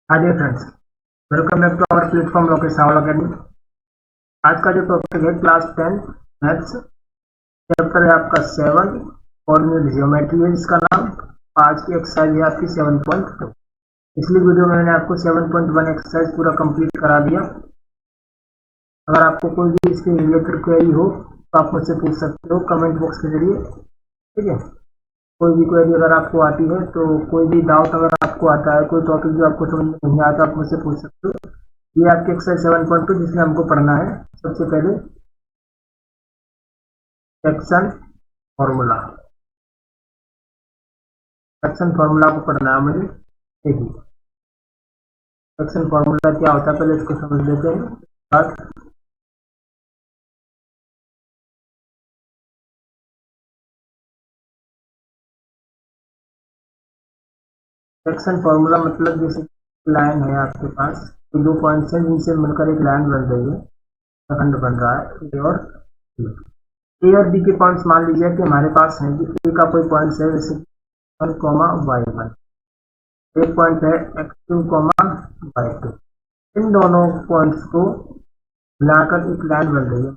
Hi dear friends, welcome back to our platform Lokesh Rawal academy. आज का जो टॉपिक है क्लास 10 मैथ्स चैप्टर है आपका 7 कोऑर्डिनेट ज्योमेट्री है जिसका नाम। आज की एक्सरसाइज है आपकी 7.2। पिछली वीडियो में मैंने आपको 7.1 एक्सरसाइज पूरा कंप्लीट करा दिया। अगर आपको कोई भी इसके रिलेटेड क्वेरी हो तो आप मुझसे पूछ सकते हो कमेंट बॉक्स के जरिए, ठीक है। कोई भी क्वेरी अगर आपको आती है तो कोई भी डाउट अगर आपको आता है, कोई टॉपिक जो आपको समझ में नहीं आता, आप मुझसे पूछ सकते हो। ये आपकी एक्सरसाइज 7.2 जिसमें हमको पढ़ना है। सबसे पहले सेक्शन फॉर्मूला, सेक्शन फॉर्मूला को पढ़ना है मुझे। देखिए सेक्शन फॉर्मूला क्या होता है, पहले इसको समझ लेते हैं। बाद सेक्शन फॉर्मूला मतलब जैसे लाइन है आपके पास, तो दो पॉइंट्स हैं जिनसे मिलकर एक लाइन बन रही है, खंड बन रहा है ए और बी। ए और बी के पॉइंट्स मान लीजिए कि हमारे पास है कि ए का कोई पॉइंट्स है जैसे 1,y1, एक पॉइंट है x2, y2। इन दोनों पॉइंट्स को मिलाकर एक लाइन बन रही है।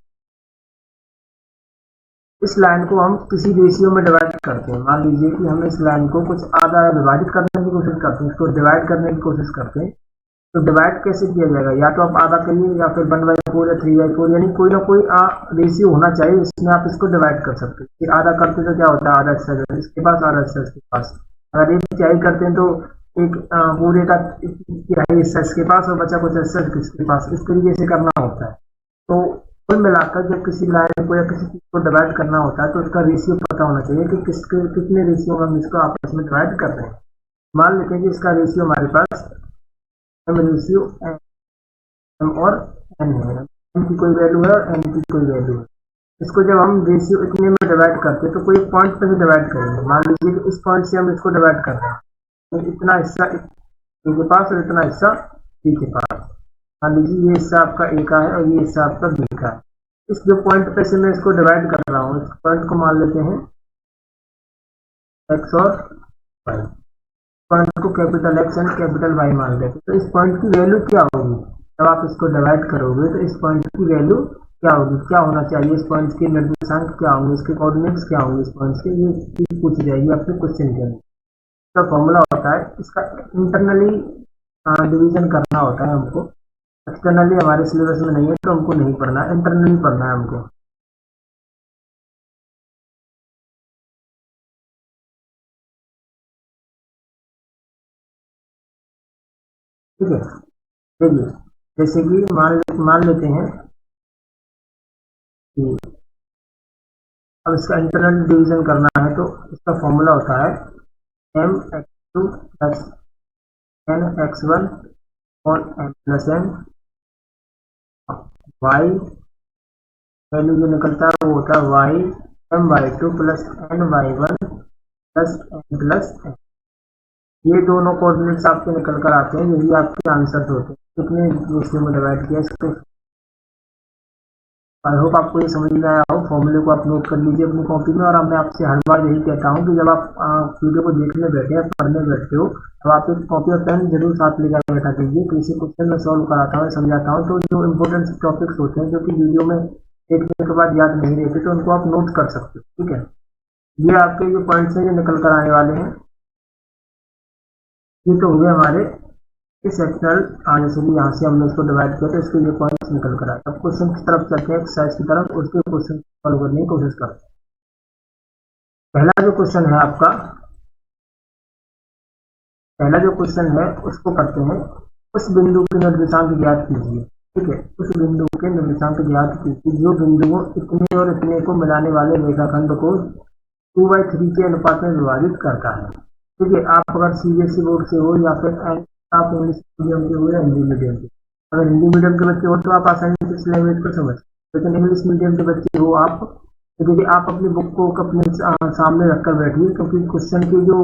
इस लाइन को हम किसी रेशियो में डिवाइड करते हैं। मान लीजिए कि हम इस लाइन को कुछ आधा विभाजित करने की कोशिश करते हैं, इसको डिवाइड करने की कोशिश करते हैं। तो डिवाइड कैसे किया जाएगा, या तो आप आधा करिए या फिर 1/4 या 3/4, यानी कोई ना कोई रेशियो होना चाहिए जिसमें आप इसको डिवाइड कर सकते हैं। फिर आधा करते तो क्या होता है, आधा हिस्सा इसके पास, आधा हिस्सा इसके पास। अगर एक तिहाई करते हैं तो एक पूरे का तिहाई हिस्सा इसके पास और बचा कुछ हिस्सा किसके पास, इस तरीके से करना होता है। तो कुल मिलाकर जब किसी लाइन को या किसी चीज को डिवाइड करना होता है तो उसका रेशियो पता होना चाहिए कि कितने रेशियो में हम इसको आपस में डिवाइड कर रहे हैं। मान लेते हैं कि इसका रेशियो हमारे पास एम रेशियो एम और एन है। एम की कोई वैल्यू है और एन की कोई वैल्यू है। इसको जब हम रेशियो इतने में डिवाइड करते हैं तो कोई पॉइंट पे भी डिवाइड करेंगे। मान लीजिए कि इस पॉइंट से हम इसको डिवाइड कर रहे हैं, तो इतना हिस्सा ए के पास और इतना हिस्सा बी के पास। मान लीजिए ये हिस्सा आपका ए का है और ये हिस्सा आपका बी का है। इस जो पॉइंट पे से मैं इसको डिवाइड कर रहा हूँ, इस पॉइंट को मान लेते हैं एक्स और वाई। पॉइंट को capital X and capital Y मान लेते हैं। तो इस पॉइंट की वैल्यू क्या होगी जब आप इसको डिवाइड करोगे, तो इस पॉइंट की वैल्यू क्या होगी, क्या होना चाहिए, इस पॉइंट के निर्देशांक क्या होंगे, इसके कोऑर्डिनेट्स क्या होंगे, इस पॉइंट के, ये चीज पूछी जाएगी आपसे क्वेश्चन के अंदर। इसका फॉर्मूला होता है, इसका इंटरनली डिवीजन करना होता है हमको। एक्सटर्नली हमारे सिलेबस में नहीं है तो हमको नहीं पढ़ना, इंटरनली पढ़ना है हमको। ठीक है, देखिए जैसे कि मान लेते हैं कि अब इसका इंटरनल डिवीजन करना है तो इसका फॉर्मूला होता है M x two plus N x one और M plus N. Y value जो निकलता है वो होता है Y M Y two plus N Y one plus N plus N. ये दोनों कोऑर्डिनेट्स आपके निकल कर आते हैं, यही आपके आंसर होते हैं। कितने रेशियो में डिवाइड किया इसको। आई होप आपको ये समझ में आया हो। फॉर्मूले को आप नोट कर लीजिए अपनी कॉपी में। और अब मैं आपसे हर बार यही कहता हूँ कि जब आप वीडियो को देखने बैठे या पढ़ने बैठते हो तो आप एक कॉपी और पेन जरूर साथ लेकर बैठा कीजिए। किसी क्वेश्चन में सॉल्व कराता हूँ, समझाता हूँ, तो जो इम्पोर्टेंट टॉपिक्स होते हैं जो कि वीडियो में देखने के बाद याद नहीं रहते, तो उनको आप नोट कर सकते हो। ठीक है, ये आपके जो पॉइंट्स हैं ये निकल कर आने वाले हैं। ये तो हुए हमारे इस सेक्शनल आने से भी, यहाँ से हमने इसको डिवाइड किया तो इसके लिए पॉइंट्स निकल कर आए। अब क्वेश्चन की तरफ चलते हैं, एक्सरसाइज की तरफ, उसके क्वेश्चन सॉल्व करने की कोशिश करते हैं। पहला जो क्वेश्चन है आपका, पहला जो क्वेश्चन है उसको करते हैं, उस बिंदु के निर्देशांक ज्ञात कीजिए। ठीक है, उस बिंदु के निर्देशांक ज्ञात कीजिए जो बिंदुओं इतने और इतने को मिलाने वाले रेखाखंड को 2/3 के अनुपात में विभाजित करता है। ठीक है, आप अगर सीबीएसई बोर्ड से हो या फिर आप इंग्लिश मीडियम के हो या हिंदी मीडियम के, अगर हिंदी मीडियम के बच्चे हो तो आप आसानी से इस लैंग्वेज को समझ, लेकिन इंग्लिश मीडियम के बच्चे हो आप, तो देखिए आप अपनी बुक को अपने सामने रखकर बैठिए, क्योंकि क्वेश्चन की जो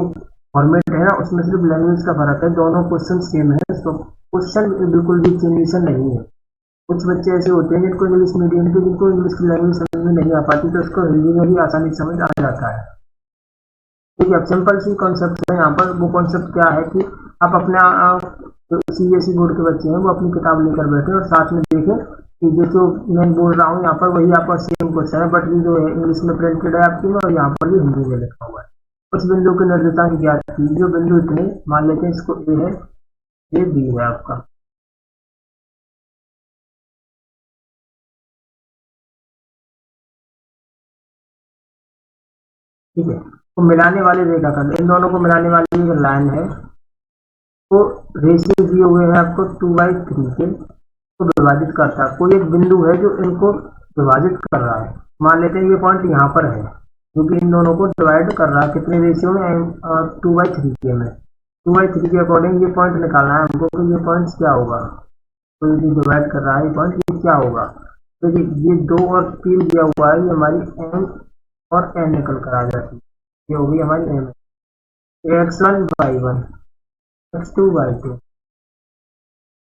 फॉर्मेट है ना उसमें सिर्फ लैंग्वेज का फर्क है, दोनों क्वेश्चन सेम है। तो क्वेश्चन बिल्कुल भी चेंजेशन नहीं है। कुछ बच्चे ऐसे होते हैं जिनको इंग्लिश मीडियम के, जिनको इंग्लिश की लैंग्वेज समझ में नहीं आ पाती, तो उसको हिंदी में भी आसानी समझ आ जाता है। ठीक है, अब सिंपल सी कॉन्सेप्ट है यहाँ पर। वो कॉन्सेप्ट क्या है कि आप अपना तो सीबीएसई बोर्ड के बच्चे हैं वो अपनी किताब लेकर बैठे और साथ में देखें कि जो मैं बोल रहा हूँ यहाँ पर वही आपका सेम क्वेश्चन है, बट ये जो है इंग्लिश में प्रिंटेड है आपकी में और यहाँ पर भी हिंदी में लिखा हुआ है। कुछ बिंदु के निर्देशांक ज्ञात कीजिए। जो बिंदु इतने मान लेते हैं इसको ए है, ये बी है आपका, ठीक है। तो मिलाने वाले रेखाखंड, इन दोनों को मिलाने वाली एक लाइन है, तो रेशियो दिए हुए हैं आपको 2/3 के, तो विभाजित करता है। कोई एक बिंदु है जो इनको विभाजित कर रहा है, मान लेते हैं ये पॉइंट यहाँ पर है जो कि इन दोनों को डिवाइड कर रहा है, कितने रेशियो में, 2/3 के में। 2/3 के अकॉर्डिंग ये पॉइंट निकालना है हमको कि ये पॉइंट क्या होगा। तो ये डिवाइड कर रहा है ये पॉइंट, ये क्या होगा। देखिए ये 2 और 3 दिया हुआ है, ये हमारी एम और एन निकल कर आ जाती है, ये होगी हमारी एम, x1/1, x2/2।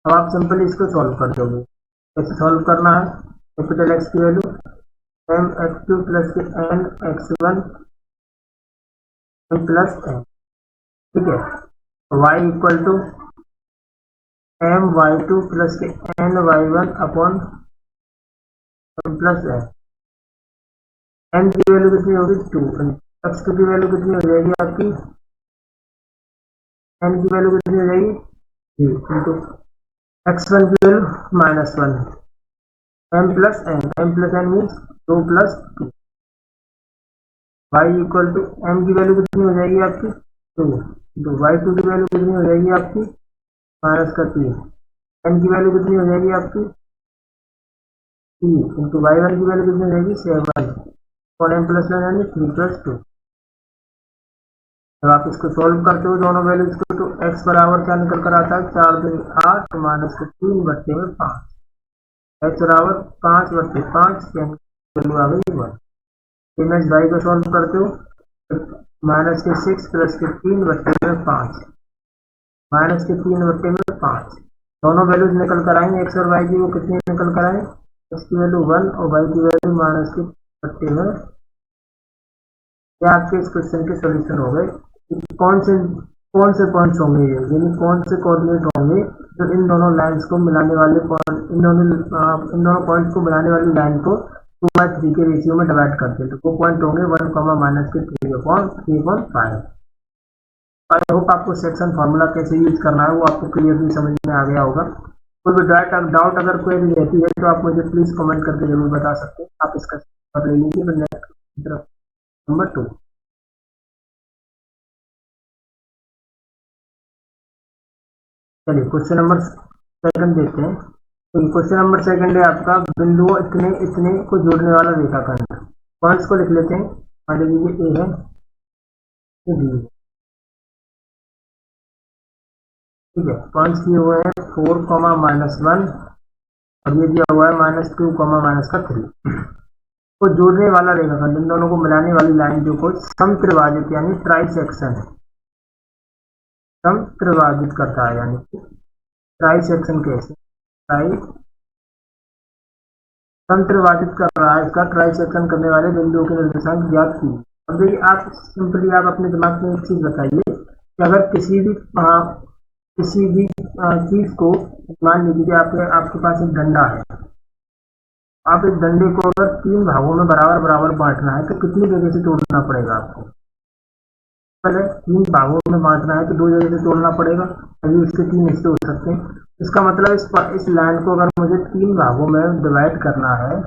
अब आप सिंपली इसको सॉल्व कर दोगे। कैसे सॉल्व करना है, कैपिटल एक्स की value m x two plus N x one plus n, ठीक है। Y equal to m Y two plus N Y one upon m plus n. N की वैल्यू कितनी होगी 2, एक्स टू की value कितनी हो जाएगी आपकी, एन की वैल्यू कितनी हो जाएगी 3 इंटू एक्स वन की value -1, m plus n means 2 + 2। Y equal to m की वैल्यू कितनी हो जाएगी आपकी 2, तो वाई टू की वैल्यू कितनी हो जाएगी आपकी -3, एन की वैल्यू कितनी हो जाएगी आपकी 3 इंटू वाई वन की वैल्यू कितनी हो जाएगी 7 और एम प्लस एन यानी 3 + 2। जब आप इसको सॉल्व करते हो दोनों वैल्यूज को, तो x बराबर क्या निकल कर आता है 4 दूनी 8 -3/5, x बराबर 5/5, वैल्यू आ गई 1। नेक्स्ट y को सॉल्व करते हो, -6 प्लस 3/5, -3/5, दोनों वैल्यूज निकल कर आएंगे x और y की, वो कितनी निकल कर आए, x की वैल्यू 1 और y की वैल्यू -3/5। क्या आपके इस क्वेश्चन के सोल्यूशन हो गए। कौन से पॉइंट्स होंगे ये, यानी कौन से कोऑर्डिनेट होंगे जो इन दोनों लाइंस को मिलाने वाले पॉइंट, इन दोनों पॉइंट्स को मिलाने वाली लाइन को 2/3 के रेशियो में डिवाइड करते हैं। तो वो पॉइंट होंगे 1, -3/5। आई होप आपको सेक्शन फार्मूला कैसे यूज करना है वो आपको क्लियरली समझ में आ गया होगा। कोई भी डाउट अगर कोई भी रहती है तो आप मुझे प्लीज कमेंट करके जरूर बता सकते हैं। आप इसका कर ले लीजिए। नेक्स्ट नंबर 2, चलिए क्वेश्चन नंबर सेकंड देखते हैं। तो क्वेश्चन नंबर सेकंड है आपका, बिंदुओं इतने इतने को जोड़ने वाला रेखाखंड। पॉइंट्स को लिख लेते हैं। मान लीजिए ए है, ये बी है, ठीक है। पॉइंट्स दिए हुए हैं 4, -1 और ये दिया हुआ है -2, -3 को जोड़ने वाला रेखाखंड, इन दोनों को मिलाने वाली लाइन जो को समत्रिभाजित यानी ट्राई सेक्शन है, समत्रिभाजित करता है, यानी कि ट्राई सेक्शन कैसे, ट्राई संत्रिभाजित कर रहा है, इसका ट्राई सेक्शन करने वाले बिंदुओं के निर्देशांक ज्ञात कीजिए। अब देखिए आप सिंपली आप अपने दिमाग में एक चीज बताइए कि अगर किसी भी चीज को, मान लीजिए आपके पास एक डंडा है, आप इस डंडे को अगर 3 भागों में बराबर बराबर बांटना है तो कितनी जगह से तोड़ना पड़ेगा आपको, पहले 3 भागों में बांटना है तो 2 जगह से तोड़ना पड़ेगा, अभी उसके 3 हिस्से हो सकते हैं। इसका मतलब इस लाइन को अगर मुझे 3 भागों में डिवाइड करना है,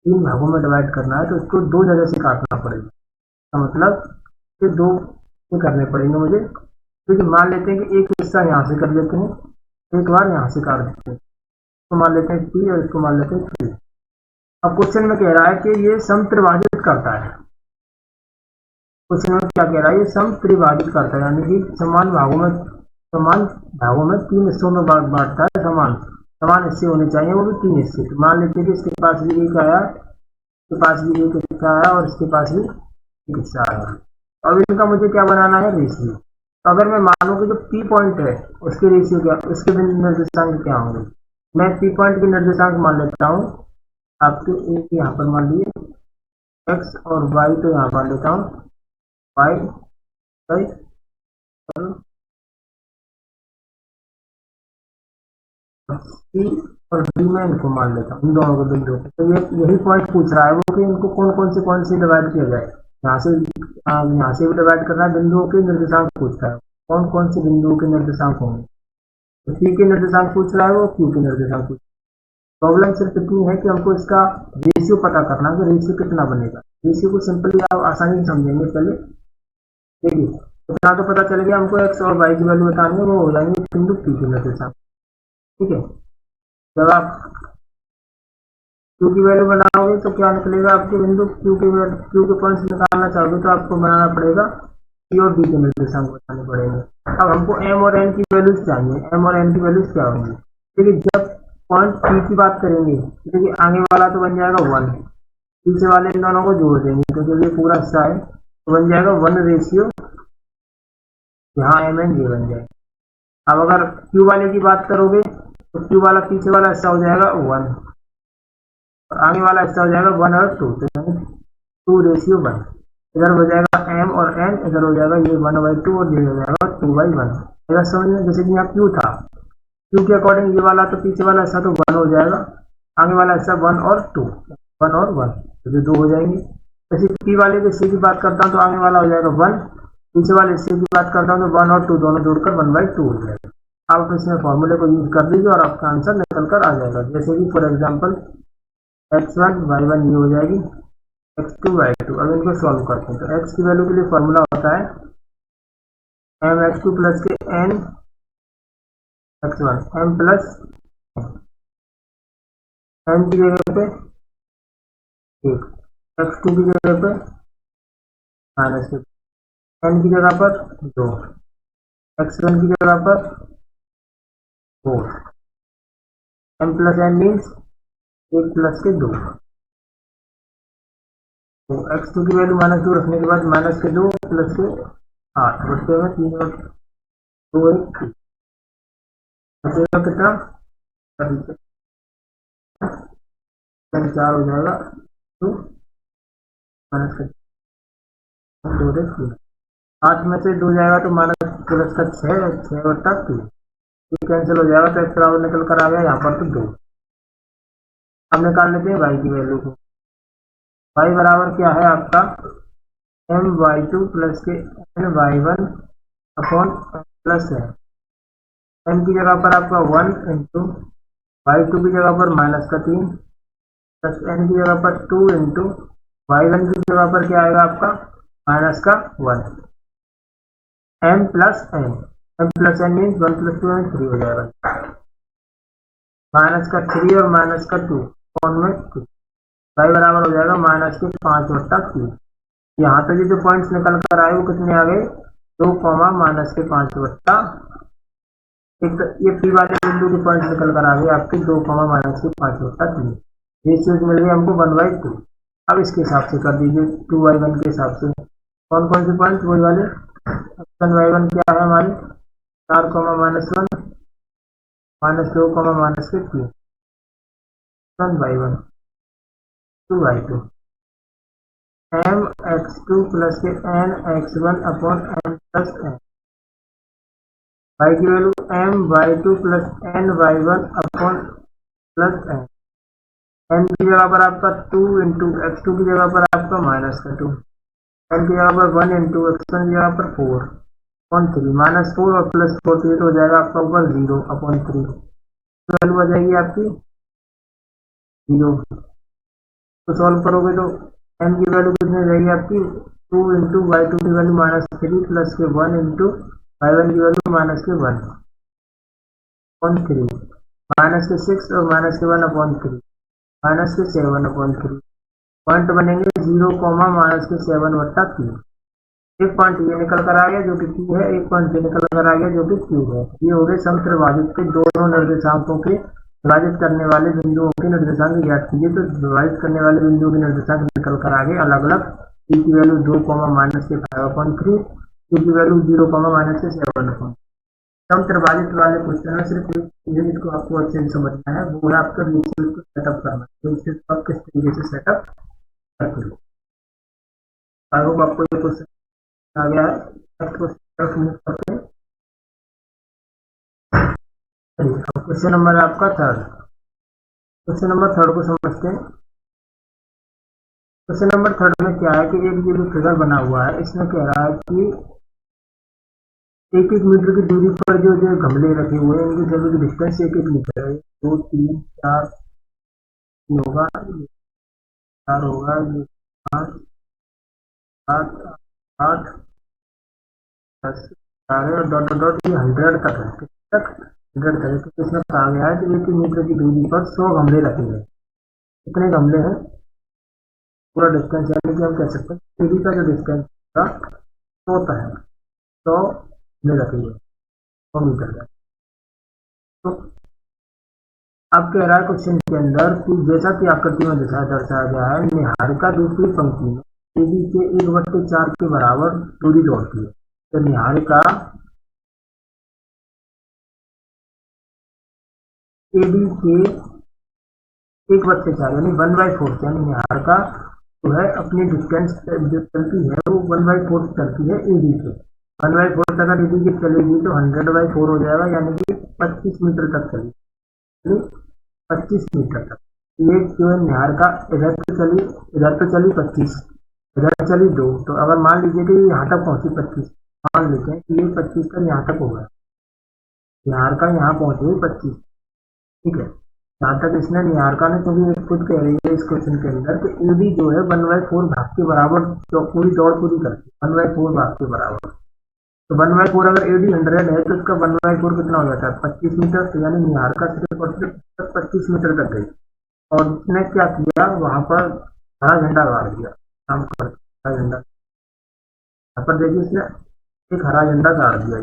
3 भागों में डिवाइड करना है तो इसको 2 जगह से काटना पड़ेगा। इसका मतलब ये 2 से करने पड़ेंगे मुझे। तो मान लेते हैं कि एक हिस्सा यहाँ से कर लेते हैं, एक बार यहाँ से काट देते हैं, तो मान लेते हैं T और इसको मान लेते हैं Q। अब क्वेश्चन में कह रहा है कि ये समत्रिभाजित करता है। क्वेश्चन में क्या कह रहा है, ये समत्रिभाजित करता है, यानी कि समान भागों में 3 हिस्सों में बांटता है। समान हिस्से होने चाहिए, वो भी 3 हिस्से। तो मान लेते हैं कि इसके पास भी एक आया, इसके पास भी एक हिस्सा आया और इसके पास भी एक हिस्सा आया। अब इनका मुझे क्या बनाना है, रेशियो। तो अगर मैं मानूं कि जो P पॉइंट है उसके रेशियो क्या, उसके निर्देशांक क्या होंगे, मैं P पॉइंट के निर्देशांक मान लेता हूँ आपके, एक यहाँ पर मान लीजिए x और y, तो यहाँ मान लेता हूँ y, सी और डी में इनको मान लेता हूँ, इन दोनों को बिंदु। तो ये यही पॉइंट पूछ रहा है वो कि इनको कौन से डिवाइड किया जाए। यहाँ से भी डिवाइड करना है, बिंदुओं के निर्देशांक पूछ रहा है, कौन से बिंदुओं के निर्देशांक होंगे। तो सी के निर्देशांक पूछ रहा है वो, क्यू के निर्देशांक पूछ। प्रॉब्लम सिर्फ इतनी है कि हमको इसका रेशियो पता करना है, रेशियो कितना बनेगा। रेशियो को सिंपली आप आसानी से समझेंगे। चलिए देखिए, इतना तो पता चल गया हमको, एक्स और वाई की वैल्यू बतानी है, वो हो जाएंगे बिंदु पी के निर्देशांक। ठीक है, जब आप क्यू की वैल्यू बनाओगे तो क्या निकलेगा आपके बिंदु क्यू के पॉइंट्स निकालना चाहोगे तो आपको बनाना पड़ेगा सी और डी के निर्देशांक बताने पड़ेंगे। अब हमको एम और एन की वैल्यूज चाहिए। एम और एन की वैल्यूज क्या होंगी? देखिए, जब पॉइंट पी की बात करेंगे, देखिए आगे वाला तो बन जाएगा 1, पीछे वाले इन दोनों को जोड़ देंगे क्योंकि ये पूरा हिस्सा है, तो बन जाएगा 1 रेशियो यहाँ एम एन जे बन जाएगा। अब अगर क्यू वाले की बात करोगे तो क्यू वाला पीछे वाला हिस्सा हो जाएगा 1 और आगे वाला हिस्सा हो जाएगा 1 और 2, तो यानी 2 रेशियो 1। इधर हो जाएगा एम और एन, इधर हो जाएगा ये 1/2 और ये हो जाएगा 2/1। अगर समझ में, जैसे कि यहाँ क्यू था, क्यू के अकॉर्डिंग ये वाला तो पीछे वाला हिस्सा तो 1 हो जाएगा, आगे वाला हिस्सा 1 और 2, 1 और 1 तो ये 2 हो जाएंगे। जैसे पी वाले के हिस्से की बात करता हूँ तो आगे वाला हो जाएगा 1, पीछे वाले हिस्से की बात करता हूँ तो 1 और 2 दोनों जोड़कर 1/2 हो जाएगा। आप इसमें फॉर्मूले को यूज कर लीजिए और आपका आंसर निकल कर आ जाएगा। जैसे कि फॉर एग्जाम्पल x1 y1 ये हो जाएगी, x2 y2। अब इनको सॉल्व करते हैं तो x की वैल्यू के लिए फॉर्मूला होता है mx2 प्लस के n x1 m plus n की जगह पे 1, x2 की जगह पे माइनस n की जगह पर 2, x1 की जगह पर 4, m plus n means 1 plus के 2। तो x2 की वैल्यू -2 रखने के बाद -2 प्लस के 8 बचते हुए 3 और 2 1 बचेगा कितना, 4 हो जाएगा, तो माइनस का 2 3, 8 में से 2 जाएगा तो माइनस प्लस का 6/3, ये कैंसिल हो जाएगा तो x बराबर निकल कर आ गया यहाँ पर तो 2। अब निकाल लेते हैं y की वैल्यू को। y बराबर क्या है आपका my2 प्लस के ny1 अपॉन प्लस है m की जगह पर आपका 1 इंटू y2 की जगह पर -3 प्लस n की जगह पर 2 इंटू y1 की जगह पर क्या आएगा आपका -1 m प्लस n मीन्स 1 + 2 3 हो जाएगा, -3 और -2 कौन में 2, y बराबर हो जाएगा -5/3। यहाँ तक ये जो पॉइंट्स निकल कर आए वो कितने आ गए, 2, -5/। एक ये पी वाले बिंदु के पॉइंट निकल कर आ गए आपके 2, -5/3। रेशियोज मिल गए हमको 1/2। अब इसके हिसाब से कर दीजिए 2y1 के हिसाब से कौन से पॉइंट वही वाले y1 क्या है हमारे 4, -1 -2, -3 1y1 2y2 mx2 प्लस के nx1 upon n plus n। y की value my2 plus ny1 upon plus n। n की जगह पर आपका 2 इंटू x2 की जगह पर आपका -2, n की जगह पर 1 इंटू x1 की जगह पर 4 अपॉन 3, -4 और +4 तो हो जाएगा आपका ऊपर 0/3। वैल्यू आ जाएगी आपकी 0। तो सॉल्व करोगे तो m की वैल्यू कितनी रहेगी आपकी 2 इंटू y2 की वैल्यू -3 प्लस के 1 इंटू y1 की वैल्यू -1/3 -6 और -1/3 -7/3 पॉइंट बनेंगे 0, -7/3। एक पॉइंट ये निकल कर आ गया जो कि Q है, एक पॉइंट ये निकल कर आ गया जो कि Q है। ये हो गए समत्रिभाजित के दोनों निर्देशांकों के विभाजित करने वाले बिंदुओं के निर्देशांक ज्ञात कीजिए। तो विभाजित करने वाले बिंदुओं के निर्देशांक निकल कर आ गए अलग अलग। P की वैल्यू 2, -5/3, Q की वैल्यू 0, -7/3। समत्रिभाजित वाले क्वेश्चन में सिर्फ एक चीज जिसको आपको अच्छे से समझना है वो है आपका रेशियो को सेटअप करना, तो इसे आप किस तरीके से सेटअप करते हो। आई होप आपको ये क्वेश्चन आ गया है। नेक्स्ट क्वेश्चन मूव करते हैं। क्वेश्चन नंबर है आपका थर्ड। क्वेश्चन नंबर थर्ड को समझते हैं। क्वेश्चन नंबर थर्ड में क्या है कि एक ये जो फिगर बना हुआ है इसमें कह रहा है कि 1-1 मीटर की दूरी पर जो जो गमले रखे हुए हैं इनकी सभी की डिस्टेंस 1-1 मीटर है। 2 3 4 होगा, 4 होगा, 5 7 8 10 4 और डॉट डॉट डॉट ये 100 तक है। कितने तक? 100 तक है। तो इसमें कहा गया है कि 1-1 मीटर की दूरी पर 100 गमले रखे हैं। कितने गमले हैं? पूरा डिस्टेंस यानी कि हम कह सकते हैं सीढ़ी का जो डिस्टेंस का 100 है, 100 में रखेंगे 100 मीटर का। तो अब कह रहा है क्वेश्चन के अंदर कि जैसा कि आकृति में दर्शाया गया है, निहारिका दूसरी पंक्ति में एडी के 1/4 के बराबर दूरी दौड़ती है। तो निहारिका एडी के 1/4 यानी 1/4 यानी निहारिका जो है अपनी डिस्टेंस जो चलती है वो 1/4 चलती है एडी से। 1/4 अगर एडी की चलेगी तो 100/4 हो जाएगा यानी कि 25 मीटर तक चलेगी, 25 मीटर तक। ये जो है निहारिका इधर तो चली 25, इधर चली 2। तो अगर मान लीजिए कि यहाँ तक पहुंची 25, मान लेते हैं कि ये 25 का यहाँ तक होगा, निहारिका यहाँ पहुंची 25, ठीक है। जहाँ तक इसने निहारिका ने क्योंकि खुद कह रही है इस क्वेश्चन के अंदर कि एडी जो है 1/4 भाग के बराबर जो पूरी दौड़ पूरी करती है 1/4 भाग के बराबर। तो 1/4 अगर एडी 100 है तो इसका 1/4 कितना हो जाता है? 25 मीटर। तो यानी निहारिका सिर्फ और सिर्फ 25 मीटर तक गई और उसने क्या किया वहां पर हरा झंडा गाड़ दिया। काम कर हरा झंडा, यहाँ पर देखिए इसने एक हरा झंडा गाड़ दिया,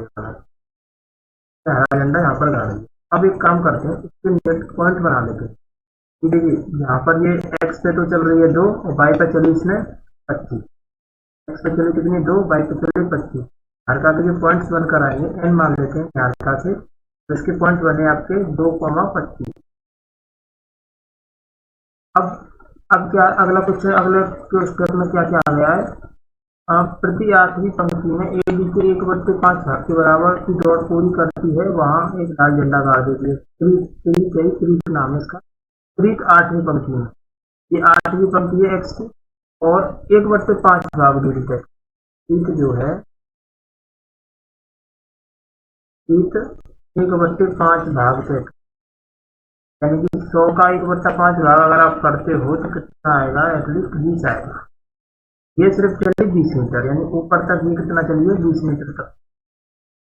हरा झंडा यहाँ पर गाड़ दिया। अब एक काम करते हैं, इसके नेट पॉइंट बना लेते हैं। देखिए यहाँ पर ये एक्स पे तो चल रही है 2 और वाई पे चली इसने 25। एक्स पे चली कितनी 2, वाई पे चली 25। हल्का के पॉइंट्स बनकर आएंगे, एन मान लेते हैं हल्का से। तो इसके पॉइंट बने आपके 2,25। अब क्या अगला क्वेश्चन, अगले स्टेप में क्या क्या आ गया है? प्रति 8वीं पंक्ति में एडी के 1/5 भाग के बराबर की दौड़ पूरी करती है, वहां एक लाल झंडा गाड़ देती है। प्रीत नाम है इसका। प्रीत 8वीं पंक्ति में, ये 8वीं पंक्ति है एक्स की और 1/5 भाग दूरी तक प्रीत जो है, प्रीत 1/5 भाग तक यानी कि 100 का 1/5 भाग अगर आप करते हो तो कितना आएगा? एटलीस्ट 20 आएगा। ये सिर्फ चलिए 20 मीटर यानी ऊपर तक ये कितना चलिए 20 मीटर तक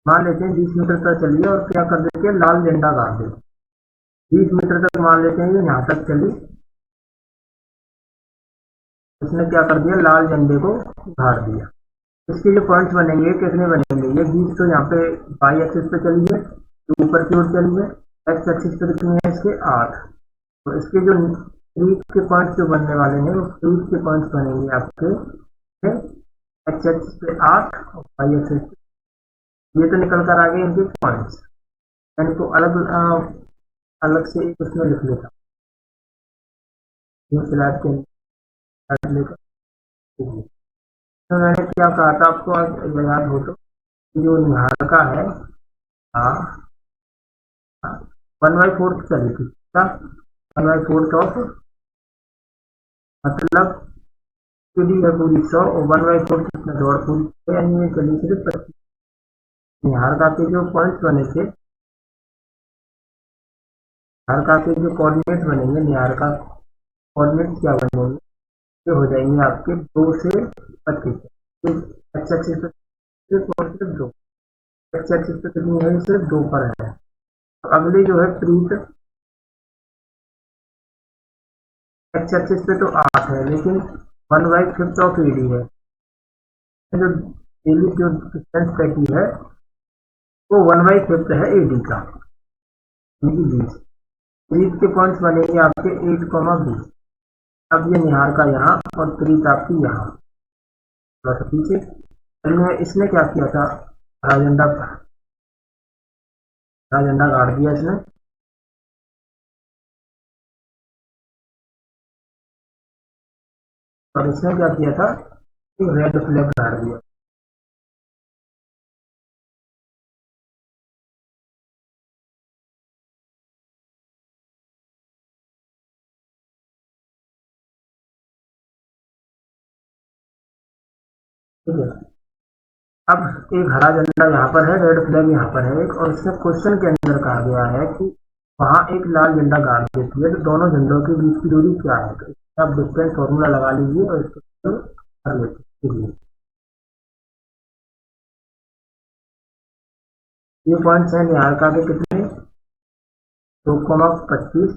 मान लेते हैं। 20 मीटर तक चलिए और क्या कर देते हैं? लाल झंडा गाड़ देते 20 मीटर तक मान लेते हैं। ये यहाँ तक चली, इसने क्या कर दिया? लाल झंडे को गाड़ दिया। इसके जो पॉइंट्स बनेंगे कितने बनेंगे? ये 20 तो यहाँ पे वाई एक्सिस पे चली है, तो ऊपर की ओर चली है। एक्स एक्सिस पे कितनी है इसके? 8। तो इसके जो फ्रीज के पॉइंट्स जो बनने वाले हैं वो फ्रीज के पॉइंट्स बनेंगे आपके एक्स एक्सिस पे 8 और वाई एक्सिस पे। ये तो निकल कर आ गए इनके पॉइंट्स। यानी तो अलग से एक उसमें लिख लेता हूँ स्लाइड के लेकर। तो मैंने क्या कहा था आपको आज याद हो तो, जो निहारिका है हाँ 1/4 चली थी क्या? 1/4 ऑफ मतलब सीधी है पूरी 100 और 1/4 कितना दौड़ पूरी यानी ये चली सिर्फ 25। निहारिका के जो पॉइंट्स बने थे, निहारिका के जो कोऑर्डिनेट बनेंगे, निहारिका कोऑर्डिनेट क्या बनेंगे? ये हो जाएंगे आपके 2 से 25। एक्स एक्सिस पे सिर्फ 2, एक्स एक्सिस पे कितनी है? सिर्फ 2 पर है। तो अगली जो है प्रीत एक्स एक्सिस पे तो 8 है लेकिन 1/5 ऑफ एडी है। जो डेली जो डिस्टेंस तय की है वो 1/5 है एडी का, 20। प्रीत के पॉइंट्स बनेंगे आपके 8,20। अब ये निहारिका यहाँ और प्रीत आपकी यहाँ, थोड़ा सा पीछे। इसने क्या किया था? हरा झंडा गाड़ दिया इसने और इसने क्या किया था? रेड फ्लैग गाड़ दिया। ठीक है। अब एक हरा झंडा यहाँ पर है, रेड फ्लैग यहाँ पर है एक, और इसमें क्वेश्चन के अंदर कहा गया है कि वहां एक लाल झंडा गाड़ देती है, तो दोनों झंडों के बीच की दूरी क्या है। तो इसका आप डिस्टेंस फॉर्मूला लगा लीजिए और इसको कर लेते। ये पॉइंट्स हैं निहारिका के कितने, 2,25,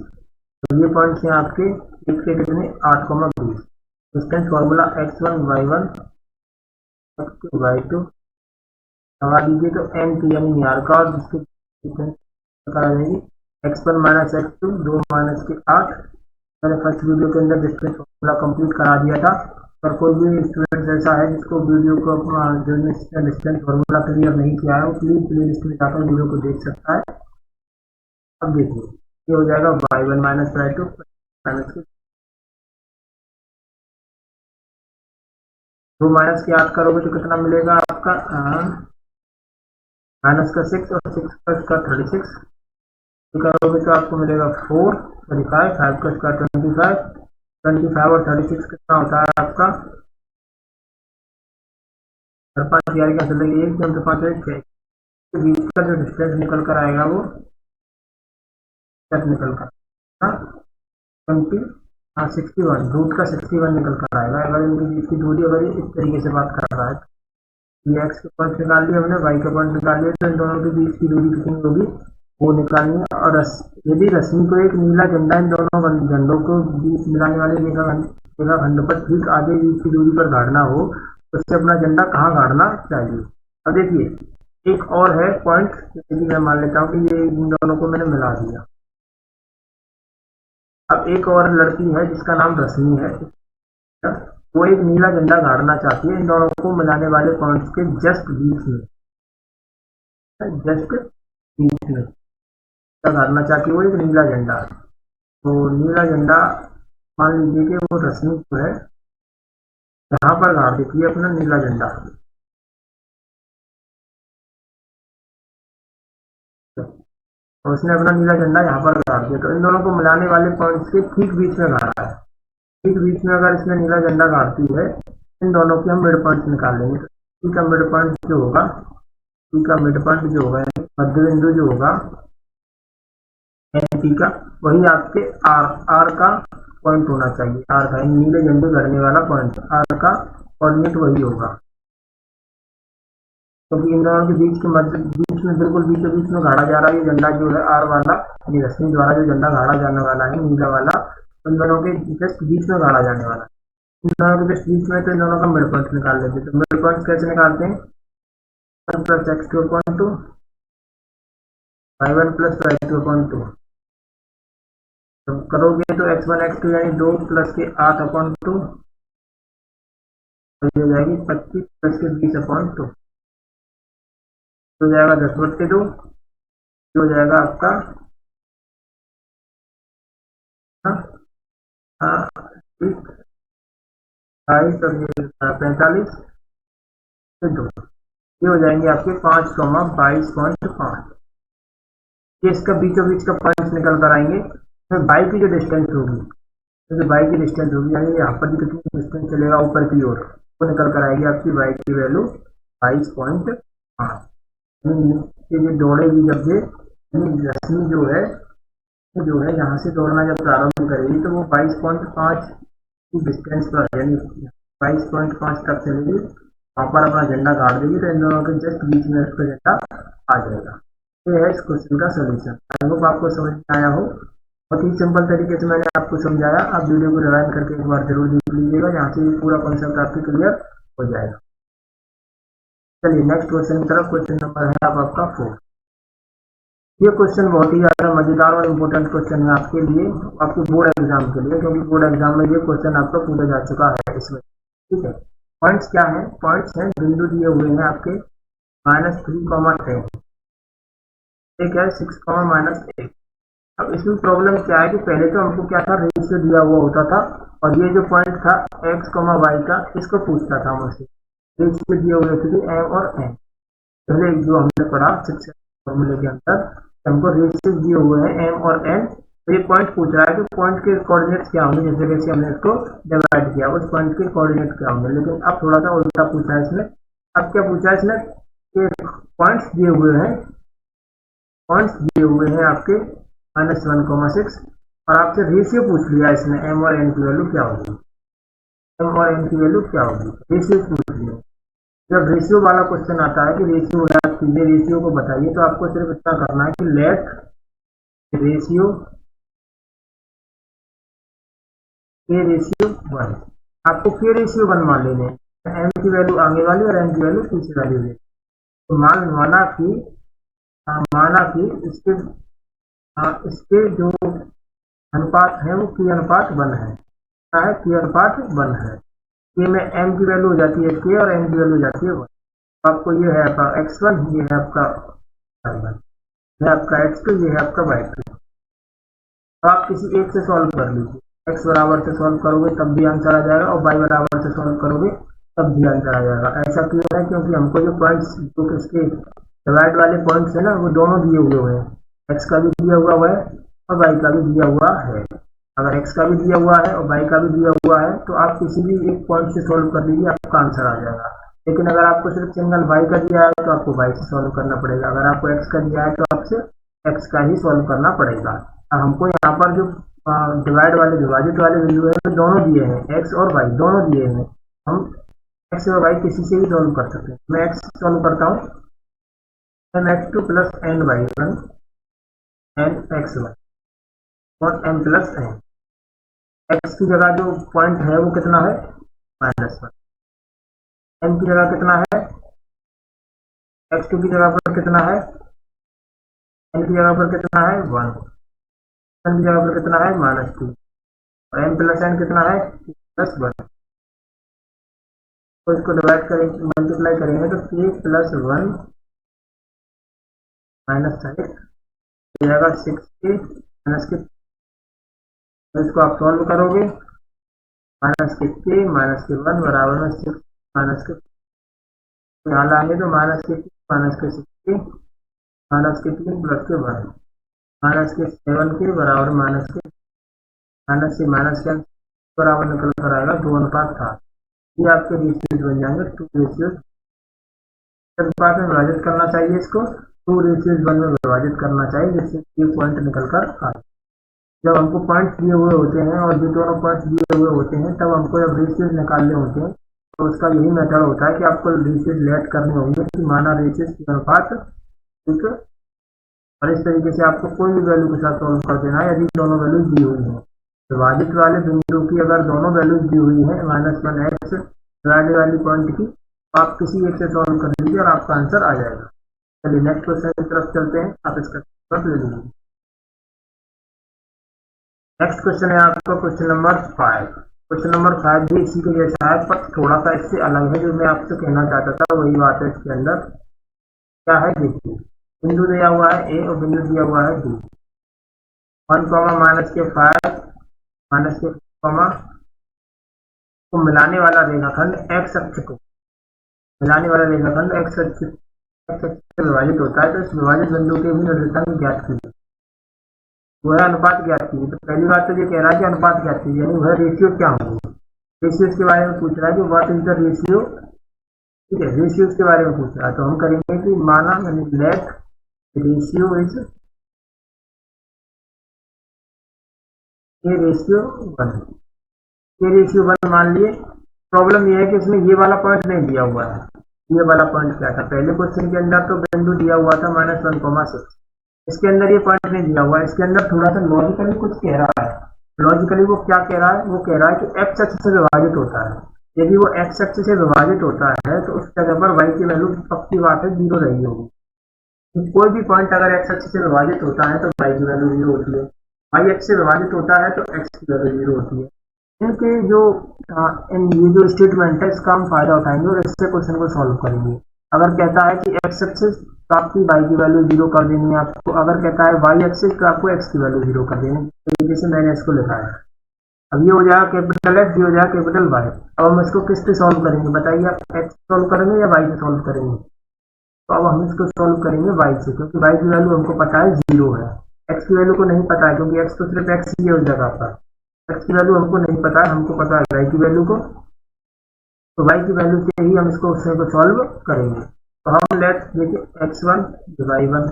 और ये पॉइंट्स हैं आपके एक के कितने, 8,20। Distance formula x1 y1 x2 y2 लगा दीजिए, तो एन टी यानी निहारिका और जिसके डिस्टेंस आ जाएगी x1 माइनस x2 2 माइनस के 8। मैंने फर्स्ट वीडियो के अंदर डिस्टेंस फॉर्मूला कंप्लीट करा दिया था। पर कोई भी स्टूडेंट ऐसा है जिसको वीडियो को जो डिस्टेंस फॉर्मूला क्लियर नहीं किया है, वो प्लीज प्ले लिस्ट में जाकर वीडियो को देख सकता है। अब देखिए ये हो जाएगा y1 माइनस y2 माइनस के 2 माइनस के 8 करोगे तो कितना मिलेगा आपका, माइनस का 6 और 6 प्लस का 36 करोगे तो आपको मिलेगा 4 35, 5 का स्क्वायर 25, 25 और 36 कितना होता है आपका, और 5 ग्यारह का चलेगी 1 तो 5 1 6 के बीच का जो डिस्टेंस निकल कर आएगा वो निकल कर 20 61 रूट का 61 निकल कर आएगा। अगर इनके बीच की दूरी अगर इस तरीके से बात कर रहा है, ये एक्स का पॉइंट निकाल लिया हमने, वाई का पॉइंट निकाल लिया, तो इन दोनों के बीच की दूरी कितनी होगी वो निकालनी है। और यदि रश्मि को एक नीला झंडा इन दोनों झंडों को बीच मिलाने वाले रेखा खंड पर ठीक आधे बीच की दूरी पर गाड़ना हो, तो उससे अपना झंडा कहाँ गाड़ना चाहिए। अब देखिए एक और है पॉइंट, यदि मैं मान लेता हूँ कि ये इन दोनों को मैंने मिला दिया। अब एक और लड़की है जिसका नाम रश्मि है, वो एक नीला झंडा गाड़ना चाहती है इन दोनों को मिलाने वाले पॉइंट्स के जस्ट बीच में, जस्ट बीच में गाड़ना चाहती है वो एक नीला झंडा। तो नीला झंडा मान लीजिए कि वो रश्मि जो है यहाँ पर गाड़ देती है अपना नीला झंडा, और उसने अपना नीला झंडा यहाँ पर गाड़ दिया। तो इन दोनों को मिलाने वाले पॉइंट्स के ठीक बीच में गाड़ा है। ठीक बीच में अगर इसने नीला झंडा गाड़ती है, इन दोनों के हम मिड पॉइंट निकाल लेंगे। टी का मिड पॉइंट जो होगा, टी का मिड पॉइंट जो होगा मध्य बिंदु जो होगा टी का, वही आपके आर का पॉइंट होना चाहिए। आर का नीले झंडे गड़ने वाला पॉइंट, आर का कोऑर्डिनेट वही होगा, क्योंकि तो इन दोनों के बीच के मध्य बीच में बिल्कुल बीच में गाड़ा जा रहा है ये झंडा जो है आर वाला, रश्मि द्वारा जो झंडा गाड़ा जाने वाला है नीला वाला, इन दोनों के जस्ट बीच में गाड़ा जाने वाला है। इन दोनों के जस्ट बीच में, तो इन दोनों का मिड पॉइंट निकाल लेते हैं। तो मिड पॉइंट कैसे निकालते हैं, 1 plus x2 upon 2 y1 plus y2 upon 2। तो करोगे तो x1 x2 यानी 2 प्लस के 8 अपॉन 2 हो जाएगी 25 प्लस के 20 अपॉन 2, हो जाएगा 10/2, हो जाएगा आपका 22 और 45 से 2, ये हो जाएंगे आपके 5,22.5। ये इसका बीचों बीच का पॉइंट निकल कर आएंगे। तो बाई की जो डिस्टेंस होगी, तो बाई की डिस्टेंस होगी यानी यहाँ पर भी कितनी डिस्टेंस चलेगा ऊपर की ओर, वो निकल कर आएगी आपकी बाई की वैल्यू 22.5। ये दौड़ेगी जब ये रश्मि जो है यहाँ से दौड़ना जब प्रारंभ करेगी, तो वो 22.5 की डिस्टेंस पर यानी 22.5 तक चलेगी, वहाँ पर अपना झंडा गाड़ देगी, तो इन दोनों के जस्ट बीच में इसका झंडा आ जाएगा। ये है इस क्वेश्चन का सोल्यूशन। आई होप आपको समझ में आया हो। बहुत ही सिंपल तरीके से मैंने आपको समझाया। आप वीडियो को रिवाइंड करके एक बार जरूर देख लीजिएगा, यहाँ से पूरा कॉन्सेप्ट आपकी क्लियर हो जाएगा। चलिए नेक्स्ट क्वेश्चन की तरफ। क्वेश्चन नंबर है आपका 4। ये क्वेश्चन बहुत ही ज्यादा मजेदार और इम्पोर्टेंट क्वेश्चन है आपके लिए, आपके बोर्ड एग्जाम के लिए, क्योंकि बोर्ड एग्जाम में ये क्वेश्चन आपका पूछा जा चुका है इसमें। ठीक है, पॉइंट्स क्या है, पॉइंट्स हैं बिंदु दिए हुए हैं आपके -3, 10, एक है 6, -8। अब इसमें प्रॉब्लम क्या है कि पहले तो हमको क्या था, रेशियो दिया हुआ होता था, और ये जो पॉइंट था x, y का, इसको पूछता था मुझसे। रेशियो दिए हुए थे m और n। पहले जो हमने पढ़ा शिक्षक फॉर्मूले के अंदर, हमको रेशियो दिए हुए हैं m और n, तो ये पॉइंट पूछ रहा है कि पॉइंट के कोऑर्डिनेट्स क्या होंगे, जिस जगह से हमने इसको डिवाइड किया उस पॉइंट के कोऑर्डिनेट क्या होंगे। लेकिन अब थोड़ा सा उल्टा पूछा है इसने। अब क्या पूछा है इसने कि पॉइंट्स दिए हुए हैं, पॉइंट्स दिए हुए हैं आपके -1,6 और आपसे रेशियो पूछ लिया इसने, m और n की वैल्यू क्या होगी, m और n की वैल्यू क्या होगी, रेशियो पूछ लिया। जब रेशियो वाला क्वेश्चन आता है कि रेशियो याद कीजिए, रेशियो को बताइए, तो आपको सिर्फ इतना करना है कि लेट रेशियो के रेशियो 1, आपको के रेशियो 1 मान लेने, एम की वैल्यू आगे वाली और एन की वैल्यू पीछे वाली हुई। तो माना कि इसके जो अनुपात है वो की अनुपात 1 है, क्या है, की अनुपात 1 है। के में m की वैल्यू हो जाती है k और n की वैल्यू हो जाती है 1। तो आपको ये है आपका x1, ये है आपका y1, ये है आपका x2, ये है आपका y2। तो आप किसी एक से सॉल्व कर लीजिए, x बराबर से सॉल्व करोगे तब भी आंसर आ जाएगा और y बराबर से सॉल्व करोगे तब भी आंसर आ जाएगा। ऐसा क्यों है, क्योंकि हमको जो पॉइंट्स जो किसके डिवाइड वाले पॉइंट्स है ना वो दोनों दिए हुए हैं, x का भी दिया हुआ है और y का भी दिया हुआ है। अगर x का भी दिया हुआ है और y का भी दिया हुआ है तो आप किसी भी एक पॉइंट से सॉल्व कर लीजिए, आपका आंसर आ जाएगा। लेकिन अगर आपको सिर्फ सिंगल y का दिया है तो आपको y से सॉल्व करना पड़ेगा, अगर आपको x का दिया है तो आपसे x का ही सॉल्व करना पड़ेगा। अब हमको यहाँ पर जो डिवाइड वाले विभाजित वाले वैल्यू है तो दोनों दिए हैं, x और y दोनों दिए हैं, हम x और y किसी से भी सॉल्व कर सकते हैं। मैं x सॉल्व करता हूँ, mx2 प्लस ny1 nxy और m प्लस n। x की जगह जो पॉइंट है वो कितना है, -1। m की जगह कितना है, x2 की जगह पर कितना है, n की जगह पर कितना है 1, n की जगह पर कितना है -2 और m प्लस n कितना है +1। तो इसको डिवाइड करेंगे, मल्टीप्लाई करेंगे तो k प्लस 1 -6 हो जाएगा 6k -k। तो इसको आप सॉल्व करोगे, -k 1 बराबर में 6 -k, यहाँ लाएंगे तो -k 6k -k 3 प्लस के 1 -k 7k बराबर -k बराबर निकल कर आएगा 2:7। ये आपके रेशियोज बन जाएंगे, 2 रेशियोज अनुपात में विभाजित करना चाहिए, इसको 2 रेशियोज 1 में विभाजित करना चाहिए, जिससे ये पॉइंट निकल कर आए। जब हमको पॉइंट्स दिए हुए होते हैं और जो दोनों पॉइंट्स दिए हुए होते हैं तब हमको जब रेशियोज निकालने होते हैं तो उसका यही मेथड होता है कि आपको रेशियोज लेट करने होंगे कि माना रेशियोज की अनुपात, ठीक है। और इस तरीके से आपको कोई भी वैल्यू के साथ सॉल्व कर देना है यदि दोनों वैल्यूज दी हुई हैं। विभाजित वाले बिंदु की अगर दोनों वैल्यूज दी हुई है -1x डिवाइड वाली पॉइंट की, तो आप किसी एक से सॉल्व कर लीजिए और आपका आंसर आ जाएगा। चलिए नेक्स्ट क्वेश्चन की तरफ चलते हैं, आप इसका कर ले लीजिए। नेक्स्ट क्वेश्चन है आपका क्वेश्चन नंबर 5। क्वेश्चन नंबर 5 भी इसी के जैसा है पर थोड़ा सा इससे अलग है। जो मैं आपसे कहना चाहता था वही बात है इसके अंदर। क्या है देखिए, बिंदु दिया हुआ है ए और बिंदु दिया हुआ है बी, 1, -k को मिलाने वाला रेखाखंड एक्स अक्ष को मिलाने वाला रेखाखंड एक्स अक्ष से विभाजित होता है। तो इस विभाजित बिंदु के भी निर्देशांक ज्ञात कीजिए, वो है अनुपात ज्ञात कीजिए। तो पहली बात तो ये कह रहा है कि अनुपात ज्ञात कीजिए, यानी वह रेशियो क्या होंगे, रेशियोज के बारे में पूछ रहा है कि व्हाट इज द रेशियो, ठीक है, रेशियोज के बारे में पूछ रहा है। तो हम करेंगे कि माना यानी लेट रेशियो इज रेशियो 1, ये रेशियो 1 मान लिए। प्रॉब्लम ये है कि इसमें ये वाला पॉइंट नहीं दिया हुआ है। ये वाला पॉइंट क्या था, पहले क्वेश्चन के अंदर तो बिंदु दिया हुआ था -1,6, इसके अंदर ये पॉइंट नहीं दिया हुआ है। इसके अंदर थोड़ा सा लॉजिकली कुछ कह रहा है। लॉजिकली वो क्या कह रहा है, वो कह रहा है कि एक्स अक्ष से विभाजित होता है। यदि वो एक्स अक्ष से विभाजित होता है तो उस जगह पर वाई की वैल्यू पक्की बात है 0 रही होगी। कोई भी पॉइंट अगर एक्स अक्ष से विभाजित होता है तो वाई की वैल्यू 0 होती है, वाई अक्ष से विभाजित होता है तो एक्स की वैल्यू 0 होती है। इनके जो ये जो स्टेटमेंट है इसका हम फायदा उठाएंगे और इससे क्वेश्चन को सॉल्व करेंगे। अगर कहता है कि एक्स एक्सिस तो आपकी वाई की वैल्यू 0 कर देनी है आपको, अगर कहता है वाई एक्सिस तो आपको एक्स की वैल्यू 0 कर देनी है। तो तरीके से मैंने इसको लिखा है। अब ये हो जाएगा कैपिटल एक्स, ये हो जाएगा कैपिटल वाई। अब हम इसको किस से सॉल्व करेंगे बताइए, आप एक्स सॉल्व करेंगे या वाई से सॉल्व करेंगे? तो अब हम इसको सॉल्व करेंगे वाई से, क्योंकि वाई की वैल्यू हमको पता है 0 है, एक्स की वैल्यू को नहीं पता है क्योंकि एक्स तो सिर्फ एक्स ही है उस जगह पर। एक्स की वैल्यू हमको नहीं पता है, हमको पता है वाई की वैल्यू को, तो वाई की वैल्यू से ही हम इसको उससे को सॉल्व करेंगे। तो हम लेट देखिए x1 y1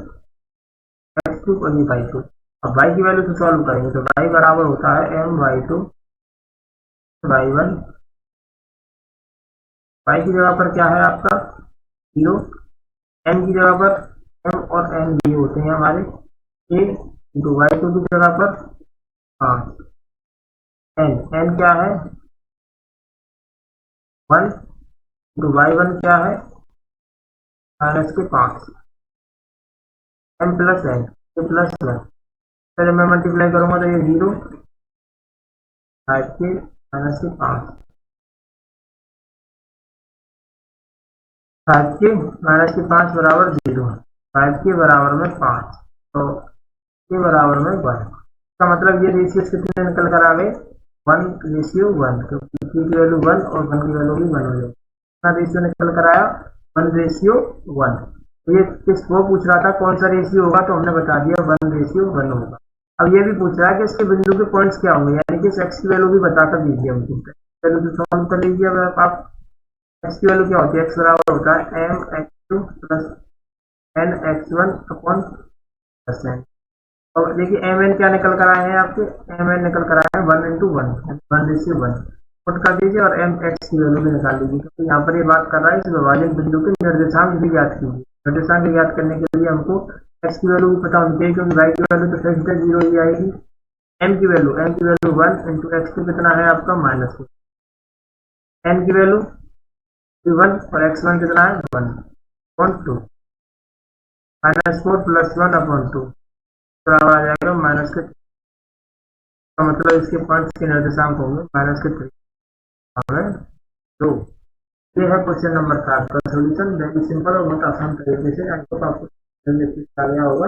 x2 और ये y2। अब वाई की वैल्यू से सॉल्व करेंगे तो वाई बराबर होता है my2 y1। वाई की जगह पर क्या है आपका 0, एम की जगह पर एम और एन दिए होते हैं हमारे ए इंटू y2 की जगह पर 5, एन एन क्या है 1 इंटू y1 क्या है माइनस के 5, एम प्लस एन प्लस 1। पहले मैं मल्टीप्लाई करूंगा तो ये 0 5 के माइनस के 5, 5 के माइनस के 5 बराबर 0, 5 के बराबर में 5, तो के बराबर में 1। इसका मतलब ये रेशियो कितने निकल कर आ गए 1:1, क्योंकि की वैल्यू 1 और 1 की वैल्यू भी 1 हो जाएगी। कितना रेशियो निकल कर आया 1:1। तो ये किस वो पूछ रहा था कौन सा रेशियो होगा, तो हमने बता दिया 1:1 होगा। अब ये भी पूछ रहा है कि इसके बिंदु के पॉइंट्स क्या होंगे, यानी कि इस एक्स की वैल्यू भी बताकर दीजिए हमको। चलो तो सॉल्व कर लीजिए। अगर आप एक्स की वैल्यू क्या होती है, एक्स बराबर होता है M x two plus N x one upon plus n. और देखिए एम एन क्या निकल कर आए हैं आपके, एम एन निकल कर आए हैं 1:1, 1:1 पुट कर दीजिए और एम एक्स की वैल्यू भी निकाल लीजिए, क्योंकि यहाँ पर ये बात कर रहा है इस विभाजन बिंदु के निर्देशांक भी ज्ञात कीजिए। निर्देशांक ज्ञात करने के लिए हमको एक्स की वैल्यू भी पता होनी चाहिए, क्योंकि वाई की वैल्यू तो फिक्स्ड है 0 ही आएगी। एम की वैल्यू 1 इंटू एक्स टू कितना है आपका -2, एन की वैल्यू 1 और x1 कितना है 1/2, -4 + 1/2 बराबर आ जाएगा माइनस के, तो मतलब इसके पॉइंट्स के निर्देशांक होंगे -3/2। ये है क्वेश्चन नंबर 7 का सोल्यूशन। वेरी सिंपल और बहुत आसान तरीके से आपको आ गया होगा।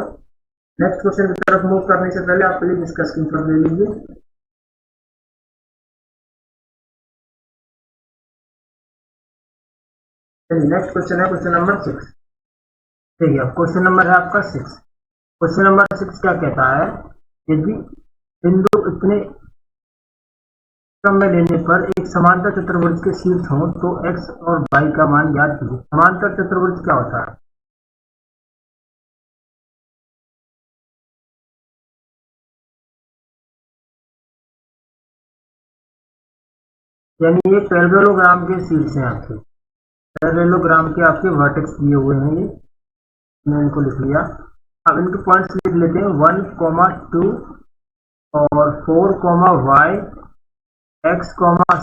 नेक्स्ट क्वेश्चन की तरफ मूव करने से पहले आप प्लीज इसका स्क्रीनशॉट ले लीजिए। नेक्स्ट क्वेश्चन है क्वेश्चन नंबर 6। ठीक है, क्वेश्चन नंबर है आपका 6। क्वेश्चन नंबर 6 क्या कहता है, यदि बिंदु इतने क्रम में लेने पर एक समांतर चतुर्भुज के शीर्ष हो तो x और y का मान ज्ञात कीजिए। समांतर चतुर्भुज क्या होता है, यानी ये पैरेललोग्राम के शीर्ष हैं आपके, पैरेललोग्राम के आपके वर्टेक्स दिए हुए हैं, ये मैंने इनको लिख लिया। अब इनके पॉइंट्स लिख लेते हैं 1, 2 और 4, y, x,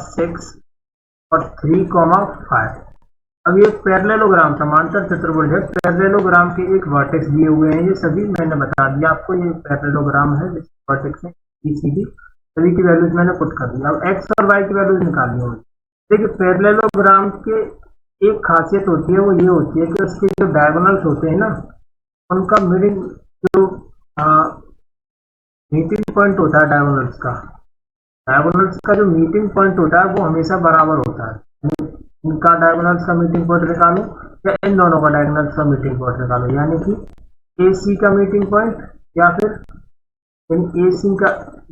6 और 3, 5। अब ये पैरेललोग्राम समांतर चतुर्भुज है, पैरेललोग्राम के एक वर्टेक्स दिए हुए हैं, ये सभी मैंने बता दिया आपको, ये पैरेललोग्राम है जिस वर्टेक्स है बीसीडी, सभी की वैल्यूज मैंने पुट कर दिया। अब एक्स और वाई की वैल्यूज निकालनी होगी। देखिए पैरेललोग्राम के एक खासियत होती है, वो ये होती है कि उसके जो डायगोनल्स होते हैं ना, उनका मीटिंग जो मीटिंग पॉइंट होता है डायगोनल्स का जो मीटिंग पॉइंट होता है वो हमेशा बराबर होता है। इनका डायगोनल्स का मीटिंग पॉइंट निकालो या इन दोनों का डायगोनल्स का मीटिंग पॉइंट निकालो, यानी कि AC का मीटिंग पॉइंट या फिर इन AC का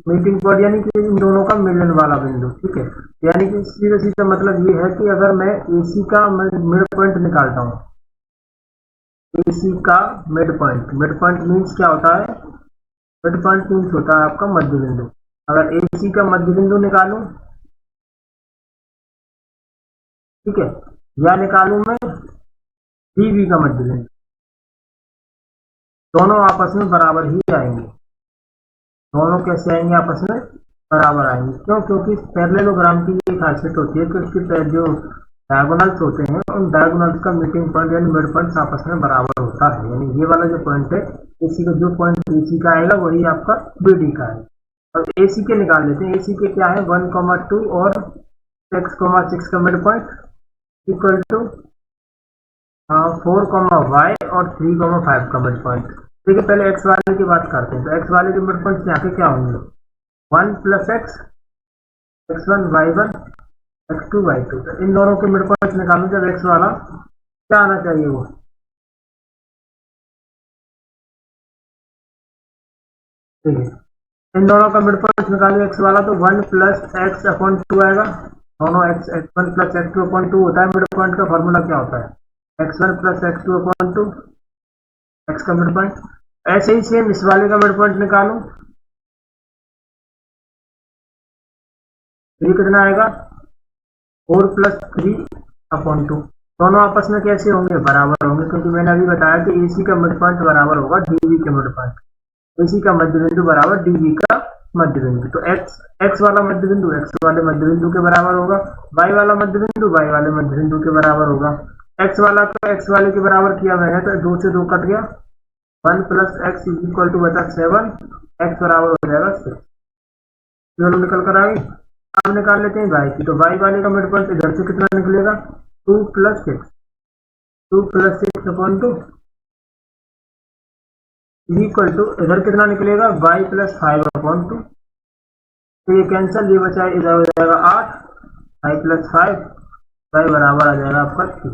मीटिंग पॉइंट, यानी कि इन दोनों का मिलन वाला बिंदु। ठीक है, यानी कि सीधा सीधा मतलब ये है कि अगर मैं AC का मिड पॉइंट निकालता हूँ, AC का मिड पॉइंट मीन्स क्या होता है, मिड पॉइंट मीन्स होता है आपका मध्य बिंदु। अगर AC का मध्य बिंदु निकालूं, ठीक है, या निकालूं मैं DB का मध्य बिंदु, दोनों आपस में बराबर ही आएंगे। दोनों कैसे आएंगे, आपस में बराबर आएंगे। क्यों, क्योंकि पैरेललोग्राम की ये खासियत होती है कि उसके जो डायगोनल्स होते हैं उन डायगोनल्स का मीटिंग पॉइंट यानी मिड पॉइंट आपस में बराबर होता है। यानी ये वाला जो पॉइंट है AC का, जो पॉइंट AC का आएगा वही आपका BD का है। अब AC के निकाल लेते हैं। AC के क्या है 1, 2 और 6, का mid point equal to 4, y और 3, 5 का मिड पॉइंट। देखिए पहले x वाले की बात करते हैं, तो x वाले के मिड पॉइंट यहाँ पे क्या होंगे 1 + x, x1 y1 x2 y2। तो इन दोनों के मिड पॉइंट निकालूं जब x वाला क्या आना चाहिए, वो ठीक है, इन दोनों का मिड पॉइंट निकालिए एक्स वाला, तो 1 प्लस एक्स अपॉन 2 आएगा। दोनों x x1 plus x2 upon 2 होता है मिड पॉइंट का फॉर्मूला, क्या होता है x1 plus x2 upon 2, x का मिड पॉइंट। ऐसे ही सेम इस वाले का मिड पॉइंट निकालो, ये कितना आएगा 4 प्लस 3 अपॉन 2। दोनों आपस में कैसे होंगे, बराबर होंगे, क्योंकि मैंने अभी बताया कि AC का मिड पॉइंट बराबर होगा DB के मिड पॉइंट, AC का मध्य बिंदु बराबर DB का मध्य बिंदु। तो x वाला मध्य बिंदु x वाले मध्य बिंदु के बराबर होगा, y वाला मध्य बिंदु y वाले मध्य बिंदु के बराबर होगा। x वाला को x वाले के बराबर किया मैंने, तो 2 से 2 कट गया, 1 plus x is equal to बचा 7, x बराबर हो जाएगा 6, दोनों निकल कर आए। अब निकाल लेते हैं y की, तो y वाले का मिड पॉइंट इधर से कितना निकलेगा 2 plus 6, 2 plus 6 upon 2 equal to इधर कितना निकलेगा y प्लस 5 अपॉन 2। तो ये कैंसिल, ये बचा इधर हो जाएगा 8, y प्लस 5, y बराबर आ जाएगा आपका 3।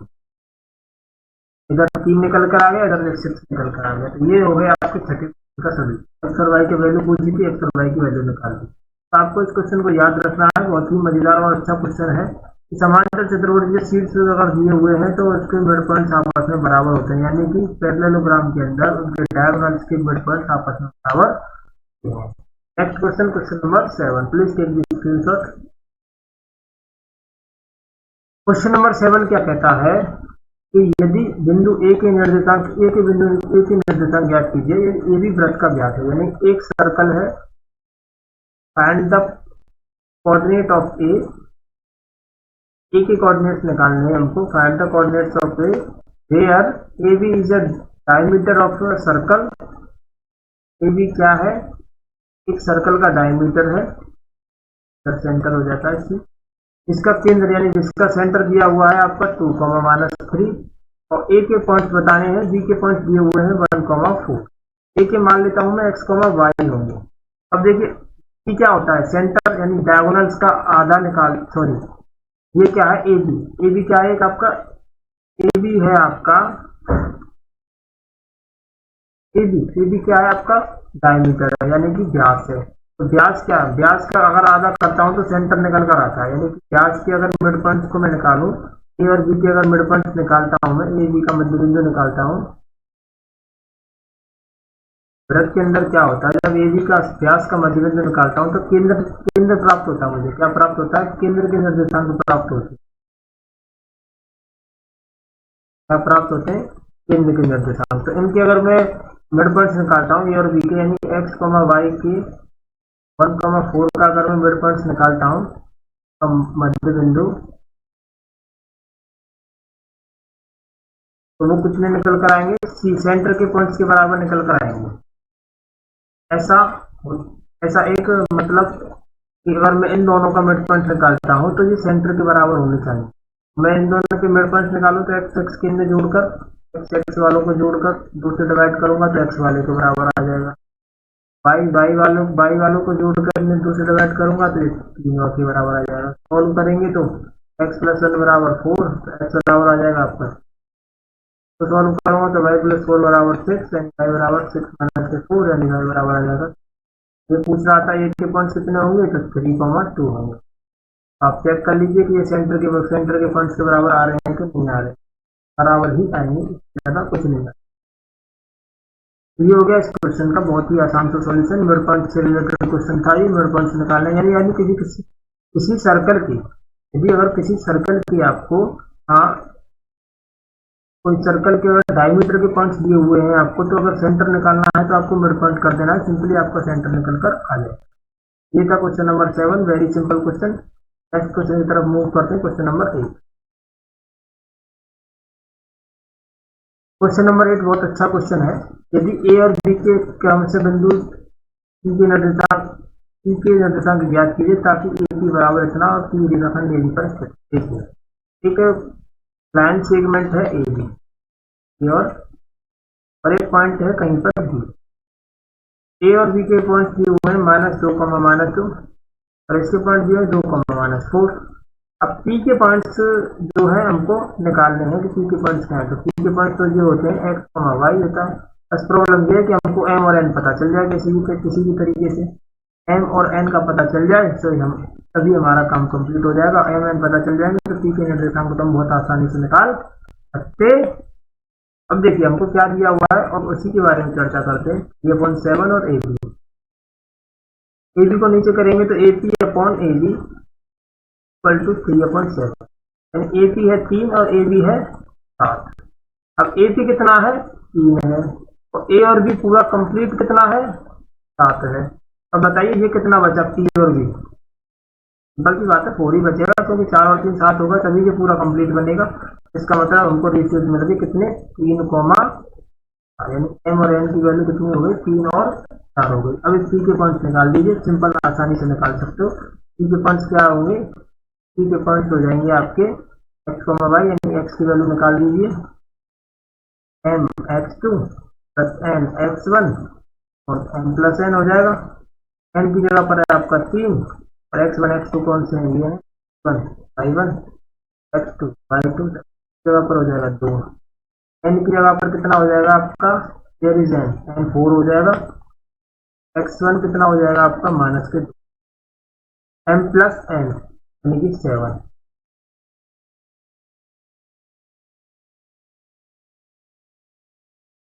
इधर 3 निकल कर आ गया, इधर 6 निकल कर आ गया। तो ये हो गया आपके 30 का सोल्यूशन। एक्स और वाई की वैल्यू पूछी थी, एक्स और वाई की वैल्यू निकाल दी। तो आपको इस क्वेश्चन को याद रखना है, बहुत ही मजेदार और अच्छा क्वेश्चन है। समांतर चतुर्भुज शीट्स अगर दिए हुए हैं तो उसके मिड पॉइंट्स आपस में बराबर होते हैं, यानी कि पैरेललोग्राम के अंदर उनके डायगोनल्स के मिड पॉइंट्स आपस में बराबर होते हैं। Next question, question number 7, please take the screenshot. Question number 7 क्या कहता है कि यदि बिंदु ए के निर्देशांक ए के बिंदु ए के निर्देशांक ज्ञात कीजिए, ये भी वृत्त का व्यास है, यानी एक सर्कल है, find the coordinate of A के कोऑर्डिनेट्स निकालने हैं हमको, find the coordinates of A where A B is a diameter of a circle. A B क्या है, एक सर्कल का डायमीटर है, सेंटर हो जाता है इसमें। इसका केंद्र यानी जिसका सेंटर दिया हुआ है आपका 2, -3, और ए के पॉइंट्स बताने हैं, बी के पॉइंट्स दिए हुए हैं 1, 4। ए के मान लेता हूं मैं x, y होंगे। अब देखिए क्या होता है, सेंटर यानी डायगोनल्स का आधा निकाल, सॉरी ये क्या है ए बी, ए बी क्या है एक आपका, ए बी है आपका, ए बी क्या है आपका डायमीटर है, यानी कि व्यास है। तो व्यास क्या है, व्यास का अगर आधा करता हूं तो सेंटर निकल कर आता है, यानी कि व्यास के अगर मिड पॉइंट्स को मैं निकालूं, ए और बी के अगर मिड पॉइंट्स निकालता हूं मैं, ए बी का मध्य बिंदु निकालता हूं, वृत्त के अंदर क्या होता है, जब ए बी का व्यास का मध्य बिंदु निकालता हूं तो केंद्र प्राप्त होता है। मुझे क्या प्राप्त होता है, केंद्र के निर्देशांक प्राप्त होते हैं। क्या प्राप्त होते हैं, केंद्र के निर्देशांक। तो इनके अगर मैं मिड पॉइंट्स निकालता हूँ ए और बी के, यानी x, y के 1, 4 का अगर मैं मिड पॉइंट्स निकालता हूँ तो मध्य बिंदु, तो वो कुछ में निकल कर आएंगे, सी सेंटर के पॉइंट्स के बराबर निकल कर आएंगे। ऐसा एक मतलब कि अगर मैं इन दोनों का मिड पॉइंट निकालता हूं तो ये सेंटर के बराबर होने चाहिए। मैं इन दोनों के मिड पॉइंट निकालूं तो एक्स एक्स के अंदर जोड़कर, एक्स वालों को जोड़कर 2 से डिवाइड करूंगा तो एक्स वाले के बराबर आ जाएगा। वाई वालों को जोड़कर 2 से डिवाइड करूंगा तो तीनों के बराबर आ जाएगा। सॉल्व करेंगे तो x + 1 बराबर 4, एक्स बराबर आ जाएगा आपका। तो सॉल्व करूंगा तो y + 4 बराबर 6, यानी y बराबर 6 - 4, यानी y बराबर आ जाएगा। ये पूछ रहा था एक के पॉइंट्स कितने होंगे, तो 3, 2 होंगे। आप चेक कर लीजिए कि ये सेंटर के पॉइंट्स के बराबर आ रहे हैं कि नहीं आ रहे, बराबर ही आएंगे, ज्यादा कुछ नहीं। ये हो गया इस क्वेश्चन का बहुत ही आसान सा सॉल्यूशन। मिड पॉइंट से रिलेटेड क्वेश्चन था ये, मिड पॉइंट निकालना यानी किसी सर्कल की, यदि अगर किसी सर्कल की आपको कोई सर्कल के अगर डायमीटर के पॉइंट्स दिए हुए हैं आपको, तो अगर सेंटर निकालना है तो आपको मिड पॉइंट कर देना है, सिंपली आपका सेंटर निकल कर आ जाए। ये था question number 7, very simple question. Next question की तरफ मूव करते हैं, क्वेश्चन नंबर 8। क्वेश्चन नंबर 8 बहुत अच्छा क्वेश्चन है। यदि ए और बी के क्रम से बिंदु सी के निर्देशांक ज्ञात कीजिए ताकि ए की बराबर इतना और सी रेखाखंड ए बी पर स्थित है। ठीक है, प्लान सेगमेंट है ए बी और एक पॉइंट है कहीं पर बी। ए और बी के पॉइंट दिए हुए हैं -2, -2, और इसके पॉइंट दिए हैं 2, -4। अब पी के पॉइंट्स जो है हमको निकालने हैं कि पी के पॉइंट्स क्या है। तो पी के पॉइंट्स तो ये होते हैं x, y होता है। बस प्रॉब्लम ये है कि हमको एम और एन पता चल जाए किसी भी तरीके से एम और एन का पता चल जाए तो हम तभी हमारा काम कंप्लीट हो जाएगा। एम एन पता चल जाएंगे तो पी के निर्देशांक को तो हम बहुत आसानी से निकाल सकते। अब देखिए हमको क्या दिया हुआ है और उसी के बारे में चर्चा करते हैं। ये अपॉन 7 और ए बी को नीचे करेंगे तो A P upon A B equal to 3/7, यानी ए पी है 3 और ए बी है 7। अब ए पी कितना है 3 है और ए और बी पूरा कंप्लीट कितना है 7 है। अब बताइए ये कितना बचा पी और बी, बल्कि बात है 4 ही बचेगा क्योंकि 4 और 3 7 होगा तभी ये पूरा कंप्लीट बनेगा। इसका मतलब हमको रेशियोज मिल गए कितने 3, यानी एम और एन की वैल्यू कितनी हो गई 3 और 4 हो गई। अब इस पी के पॉइंट्स निकाल दीजिए, सिंपल आसानी से निकाल सकते हो। पी के पॉइंट्स क्या होंगे, पी के पॉइंट्स हो जाएंगे आपके एक्स वाई, यानी एक्स की वैल्यू निकाल दीजिए M x2 plus N x1 और एम प्लस एन हो जाएगा। एन की जगह पर है आपका 3 और x1 x2 कौन से हैं, ये है 1 y1 x2 y2 जगह पर हो जाएगा 2। एन की जगह पर कितना हो जाएगा आपका देयर इज एन 4 हो जाएगा। x1 कितना हो जाएगा आपका माइनस के एम प्लस एन यानी कि 7।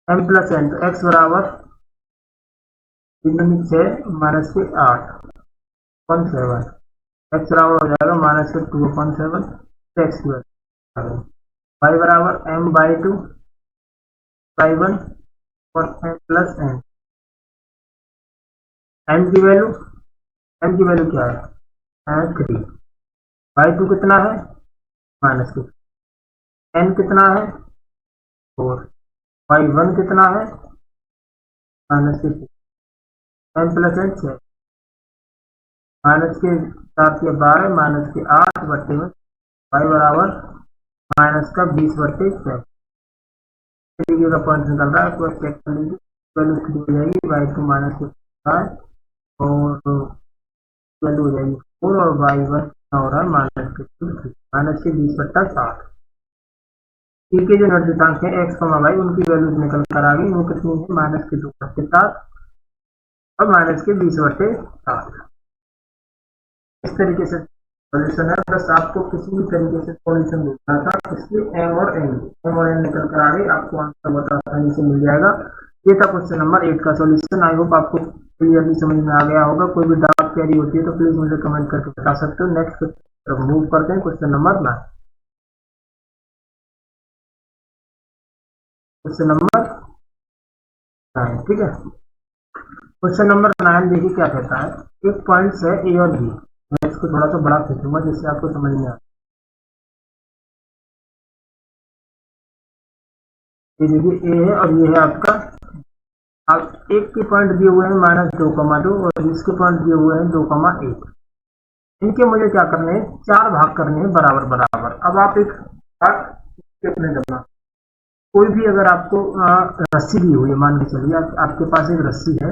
एम प्लस एन तो x बराबर 6 माइनस के 8/7, x बराबर हो जाएगा माइनस के 2/7 x की वैल्यू। y बराबर m/2 y1 और m प्लस एन। m की वैल्यू क्या है 3। y2 कितना है माइनस के, n कितना है 4, y1 कितना है माइनस के 10 प्लस एन 6, माइनस के 7 के 12 माइनस के 8/में y बराबर माइनस का 20/7 का पॉइंट निकल रहा है। आपको चेक कर लीजिए वैल्यू कितनी हो जाएगी y2 माइनस के 5 और वैल्यू हो जाएगी 4 और y1 हो रहा है माइनस के 20/7। पी के जो निर्देशांक है x, y उनकी वैल्यूज निकल कर आ गई, वो कितनी है माइनस के 2/7 और माइनस के 20/7। इस तरीके से सॉल्यूशन है। बस आपको किसी भी तरीके से सॉल्यूशन देखना था, इसलिए एम और एन निकल कर आ गई, आपको आंसर बहुत आसानी से मिल जाएगा। ये था क्वेश्चन नंबर 8 का सॉल्यूशन। आई होप आपको क्लियरली समझ में आ गया होगा। कोई भी डाउट क्वेरी होती है तो प्लीज मुझे कमेंट करके बता सकते हो। नेक्स्ट तरफ मूव करते हैं, क्वेश्चन नंबर 9। क्वेश्चन नंबर 9, ठीक है। क्वेश्चन नंबर 9 देखिए क्या कहता है। एक पॉइंट्स है ए और बी, मैं इसको थोड़ा सा बड़ा खींचूंगा जिससे आपको समझ में आए। ये देखिए ए है और ये है आपका, आप एक के पॉइंट दिए हुए हैं -2,2 और इसके पॉइंट दिए हुए हैं 2,1। इनके मुझे क्या करने हैं 4 भाग करने हैं बराबर बराबर। अब आप एक भाग अपने जमा, कोई भी अगर आपको रस्सी दी हुई है, मान के चलिए आपके पास एक रस्सी है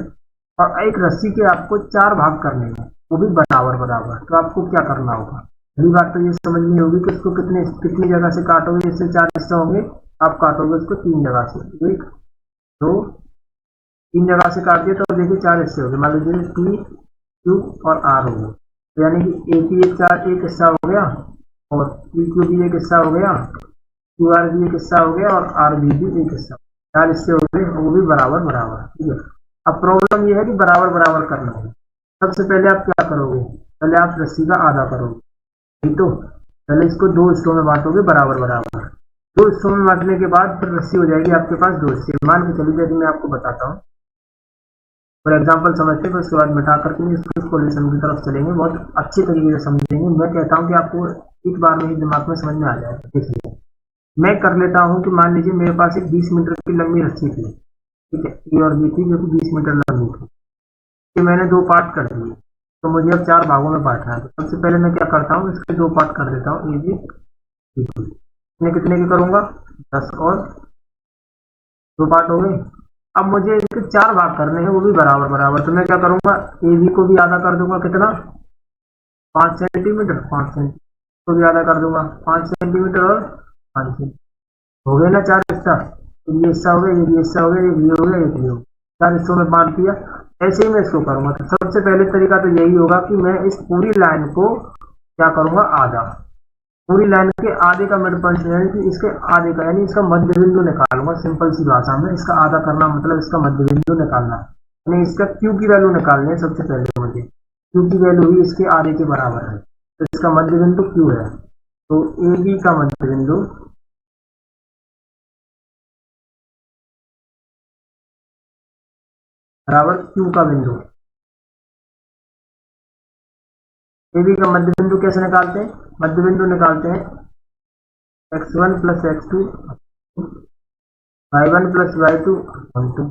और एक रस्सी के आपको 4 भाग करने हैं वो भी बराबर बराबर, तो आपको क्या करना होगा। पहली बात तो ये समझनी होगी कि इसको कितनी जगह से काटोगे, इससे 4 हिस्से होंगे। आप काटोगे इसको 3 जगह से, 1 2 3 जगह से काट दिए तो देखिए 4 हिस्से हो गए। मान लीजिए पी क्यू और आर हो गए, तो यानी कि ए पी एक हिस्सा हो गया और पी क्यू भी एक हिस्सा हो गया, क्यू आर भी एक हिस्सा हो गया और आर बी भी एक हिस्सा। 4 हिस्से हो गए, वो भी बराबर बराबर, ठीक है। अब प्रॉब्लम यह है कि बराबर बराबर करना है। सबसे पहले आप क्या करोगे, पहले आप रस्सी का आधा करोगे, ठीक। तो पहले इसको 2 हिस्सों में बांटोगे बराबर बराबर। 2 हिस्सों में बांटने के बाद फिर रस्सी हो जाएगी आपके पास 2 हिस्से। मान के चलिए जैसे मैं आपको बताता हूँ फॉर एग्जाम्पल समझते हैं, उसके बाद मिटा करके इसको सॉल्यूशन की तरफ चलेंगे, बहुत अच्छे तरीके से समझेंगे। मैं कहता हूँ कि आपको एक बार में ही दिमाग में समझ में आ जाएगा। देखिए मैं कर लेता हूँ कि मान लीजिए मेरे पास एक 20 मीटर की लंबी रस्सी थी, ठीक है, ए और बी थी जो कि 20 मीटर लंबी थी। कि मैंने 2 पार्ट कर दिए, तो मुझे अब 4 भागों में बांटना है। तो सबसे पहले मैं क्या करता हूँ, इसके 2 पार्ट कर देता हूँ, ए बी सी। मैं कितने की करूंगा 10 और 2 पार्ट हो गए। अब मुझे इसके 4 भाग करने हैं, वो भी बराबर बराबर। तो मैं क्या करूंगा ए बी को भी आधा कर दूंगा, कितना 5 सेंटीमीटर, 5 सेंटीमीटर को भी आधा कर दूंगा 5 सेंटीमीटर और 5 सेंटीमीटर, हो गए ना 4 हिस्सा। ये हिस्सा हो गया, ये हिस्सा हो गया, ये हो गया, ये हो गया, 4 हिस्सों में बांट दिया। ऐसे ही मैं इसको करूंगा। तो सबसे पहले तरीका तो यही होगा कि मैं इस पूरी लाइन को क्या करूंगा, आधा, पूरी लाइन के आधे का मिड पॉइंट यानी कि इसके आधे का, यानी इसका मध्य बिंदु निकालूंगा। सिंपल सी भाषा में इसका आधा करना मतलब इसका मध्य बिंदु निकालना है, यानी इसका क्यू की वैल्यू निकालनी है। सबसे पहले मुझे क्यू की वैल्यू ही इसके आधे के बराबर है, तो इसका मध्य बिंदु क्यू है। तो ए बी का मध्य बिंदु बराबर क्यू का बिंदु। ए बी का मध्य बिंदु कैसे निकालते हैं, मध्य बिंदु निकालते हैं x1 plus x2 y1 plus y2 2।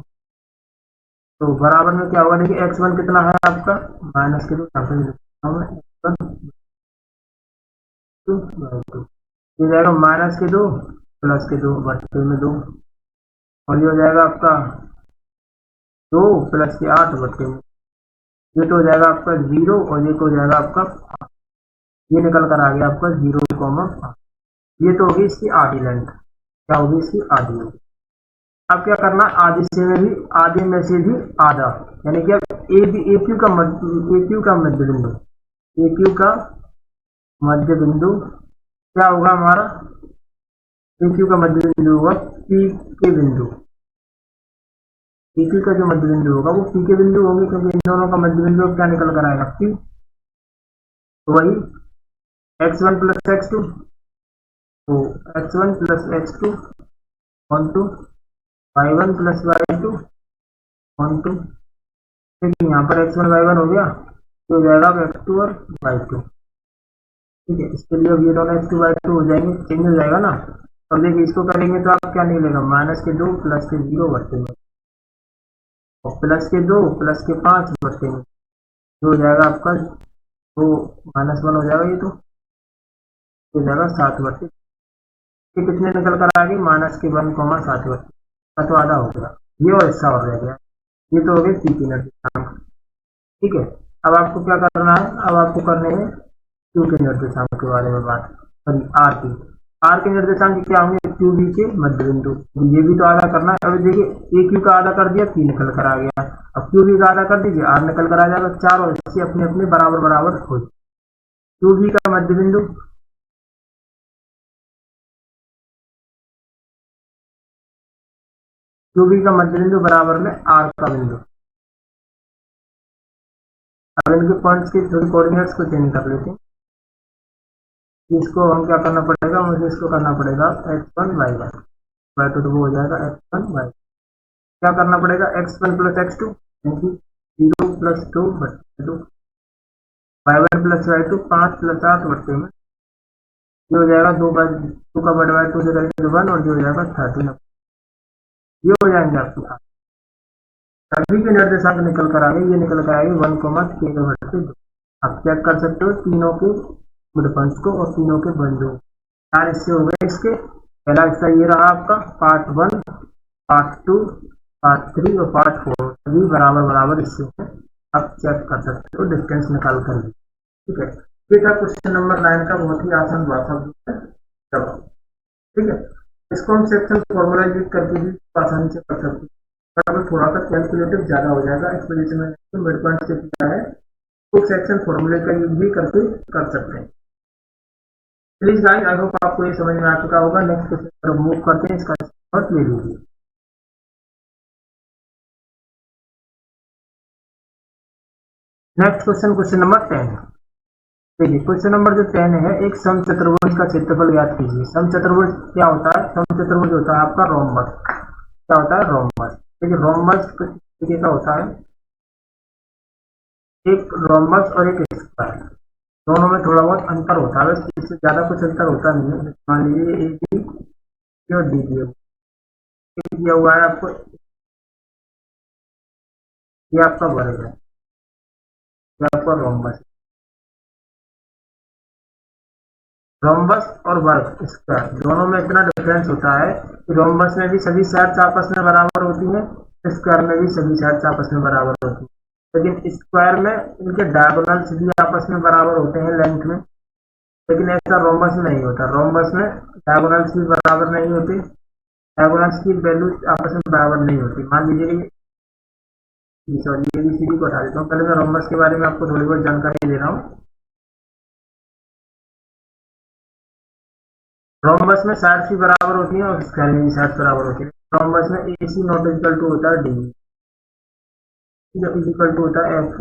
तो बराबर में क्या होगा, देखिए x1 कितना है आपका माइनस के 2, ये जाएगा माइनस के 2 प्लस के 2 बट्टे में 2, और ये हो जाएगा आपका 2 प्लस के 8 बट्टे में, ये तो हो जाएगा आपका 0 और ये तो हो जाएगा आपका, ये निकल कर आ गया आपका 0, ये तो होगी इसकी आधी लेंथ। क्या होगी इसकी आधी लेंथ। अब क्या करना, आधे से में भी, आधे में से भी आधा, यानी कि ए क्यू का मध्य बिंदु, ए क्यू का मध्य बिंदु क्या होगा हमारा, ए क्यू का मध्य बिंदु होगा पी के बिंदु। पी क्यू का जो मध्य बिंदु होगा वो पी के बिंदु होंगे, क्योंकि इन दोनों का मध्य बिंदु क्या निकल कर आएगा, पी। तो वही x1 प्लस x2, तो x1 plus x2 on two y1 plus y2 on two, देखिए यहाँ पर x1 y1 हो गया, तो हो जाएगा x2 और y2। ठीक है, इसके लिए अब ये दोनों x2 y2 हो जाएंगे, चेंज हो जाएगा ना। अब देखिए इसको करेंगे तो आप क्या निकलेगा, माइनस के 2 प्लस के 0 बट्टे में, और प्लस के 2 प्लस के 5 बट्टे में, जो हो जाएगा आपका 2 -1 हो जाएगा, ये तो हो जाएगा 7 बट्टे। ये कितने निकल कर आ गए, माइनस के 1,7 बट्टे का, तो आधा हो गया ये, और हिस्सा और रह गया। ये तो हो गए पी के निर्देशांक। ठीक है, अब आपको क्या करना है, अब आपको करने हैं क्यू के निर्देशांक के बारे में बात, सॉरी आर के निर्देशांक क्या होंगे, क्यू बी के मध्य बिंदु। ये भी तो आधा करना है। अभी देखिए ए क्यू का आधा कर दिया, पी निकल कर आ गया, अब क्यू बी का आधा कर दीजिए, आर निकल कर आ जाएगा 4, और इससे अपने अपने बराबर बराबर हो। क्यू बी का मध्य बिंदु, क्यू बी का मध्य बिंदु बराबर में आर का बिंदु। अब इनके पॉइंट्स के थोड़ी कोऑर्डिनेट्स को चेंज कर लेते हैं। इसको हम क्या करना पड़ेगा, मुझे इसको करना पड़ेगा x1 y1, y2 तो वो हो जाएगा x1 y, क्या करना पड़ेगा x1 प्लस x2 यानी 0 प्लस 2 बट्टे 2, y1 प्लस y2 5 प्लस 8 बट्टे में, ये हो जाएगा 2 का बट y2 से करेंगे 1, और ये हो जाएगा 13, ये हो जाएंगे आपके पास सभी के निर्देशांक निकल कर आ गए। ये निकल कर आएंगे 1,3/2। आप चेक कर सकते हो तीनों के मिड पॉइंट्स को और तीनों के बिंदु। 4 हिस्से हो गए इसके। पहला हिस्सा ये रहा आपका पार्ट 1, पार्ट 2, पार्ट 3 और पार्ट 4, सभी बराबर बराबर हिस्से हैं। आप चेक कर सकते हो डिस्टेंस निकाल कर। ठीक है, ये था क्वेश्चन नंबर 9 का बहुत ही आसान भाषा जवाब। ठीक है, इसको हम सेक्शन फॉर्मुलाइज करके भी आसानी से कर सकते हैं, थोड़ा सा कैलकुलेटिव ज्यादा हो जाएगा, इस वजह से मैंने मिड पॉइंट से किया है। तो सेक्शन फॉर्मूले का यूज भी करके कर सकते हैं। प्लीज गाइस, आई होप आपको ये समझ में आ चुका होगा। नेक्स्ट क्वेश्चन पर मूव करते हैं, इसका नोट ले लीजिए। Next question, question number 10। देखिए क्वेश्चन नंबर जो 10 है, एक समचतुर्भुज का क्षेत्रफल ज्ञात कीजिए। समचतुर्भुज क्या होता है, समचतुर्भुज होता है आपका रोम्बस। क्या होता है, रोम्बस। देखिए रोम्बस कैसा होता है, एक रोम्बस और एक स्क्वायर, दोनों में थोड़ा बहुत अंतर होता है, इससे ज्यादा कुछ अंतर होता नहीं है। मान लीजिए ए बी और डी दिया हुआ है आपको, ये आपका वर्ग है, ये आपका रोम्बस। रोम्बस और वर्ग स्क्वायर दोनों में इतना डिफरेंस होता है कि रोम्बस में भी सभी साइड्स आपस में बराबर होती हैं, स्क्वायर में भी सभी साइड्स आपस में बराबर होती है। लेकिन स्क्वायर में इनके डायगोनल्स भी आपस में बराबर होते हैं लेंथ में, लेकिन ऐसा रोम्बस में नहीं होता। रोम्बस में डायगोनल्स भी बराबर नहीं होते, डायगोनल्स की वैल्यू आपस में बराबर नहीं होती। मान लीजिए कि सॉरी एबीसीडी को हटा देता हूँ। पहले मैं रोमबस के बारे में आपको थोड़ी बहुत जानकारी दे रहा हूँ। रोमबस में साइड सी बराबर होती है और स्क्वायर में भी साइड बराबर होती है। रोमबस में ए सी नॉट इक्वल टू होता है डी इज इक्वल टू होता है एफ।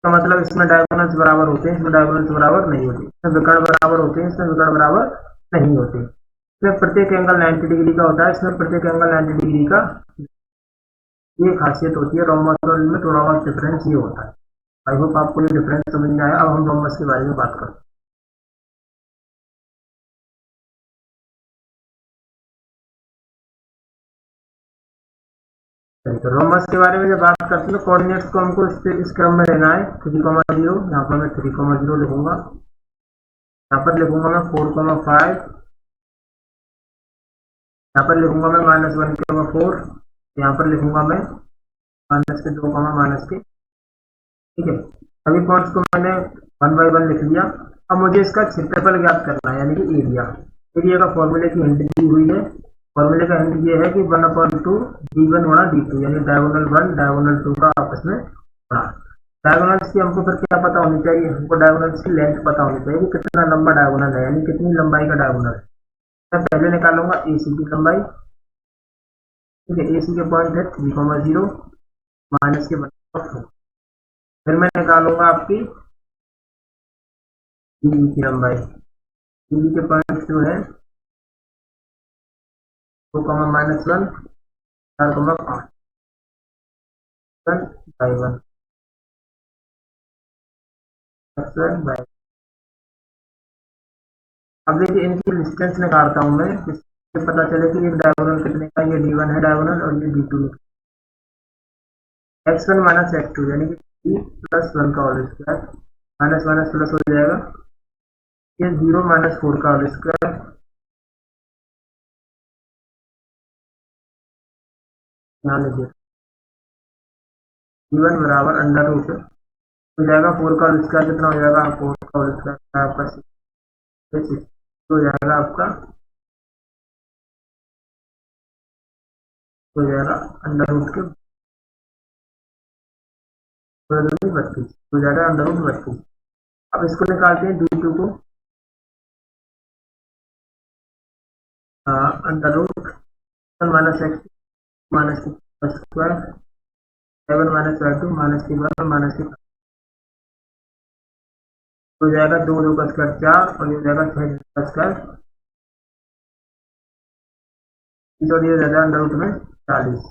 तो मतलब इसमें डायगोनल्स बराबर होते हैं, इसमें डायगोनल्स बराबर नहीं होते। इसमें विकर्ण बराबर होते हैं, इसमें विकर्ण बराबर नहीं होते। इसमें प्रत्येक एंगल 90 डिग्री का होता है, इसमें प्रत्येक एंगल 90 डिग्री का। ये खासियत होती है रोमबस और इनमें थोड़ा बहुत डिफरेंस ये होता है। आई होप आपको ये डिफरेंस समझ में आया। अब हम रोमबस के बारे में बात करते हैं। तो रोमबस के बारे में जब बात करते हैं तो कोऑर्डिनेट्स को हमको इस क्रम में लेना है। 3,0, यहाँ पर मैं 3,0 लिखूंगा, यहाँ पर लिखूंगा मैं 4,5, यहाँ पर लिखूंगा मैं -1,4, यहाँ पर लिखूंगा मैं -2, -के। ठीक है, सभी पॉइंट्स को मैंने 1 बाय 1 लिख लिया। अब मुझे इसका क्षेत्रफल ज्ञात करना है, यानी कि एरिया। एरिया का फॉर्मूले की हिंट दी हुई है। फॉर्मूले का हिंट ये है कि 1/2 d1 गुणा d2, यानी डायगोनल 1 डायगोनल 2 का आपस में गुणा। डायगोनल्स की हमको फिर क्या पता होनी चाहिए, हमको डायगोनल्स की लेंथ पता होनी चाहिए कि कितना लंबा डायगोनल है, यानी कितनी लंबाई का डायगोनल है। मैं पहले निकालूंगा एसी की लंबाई। ठीक है, एसी के पॉइंट है 3,0 माइनस के 1/4। फिर मैं निकालूंगा आपकी डी की लंबाई। डी के पॉइंट जो है 2, -1, 4,5 बाई 1 बाई। अब देखिए इनकी डिस्टेंस निकालता हूँ मैं, जिससे पता चले कि ये डायगोनल कितने का, ये d1 है डायगोनल और ये d2 है। x1 माइनस x2 यानी कि d प्लस 1 का whole square, minus minus plus हो जाएगा, ये 0 -4 का होल स्क्वायर। यहाँ लीजिए d1 बराबर अंडर रूट हो जाएगा 4 का होल स्क्वायर। कितना हो जाएगा 4 का होल स्क्वायर आपका 6 हो जाएगा आपका, हो जाएगा अंडर रूट के 32 हो जाएगा अंडर रूट 32। अब इसको निकालते हैं d2 को, under root minus x minus square 7 -2 -1 हो जाएगा 2 2 का स्क्वायर 4 और ये हो जाएगा 6 का स्क्वायर। और ये हो जाएगा अंडर रूट में 40।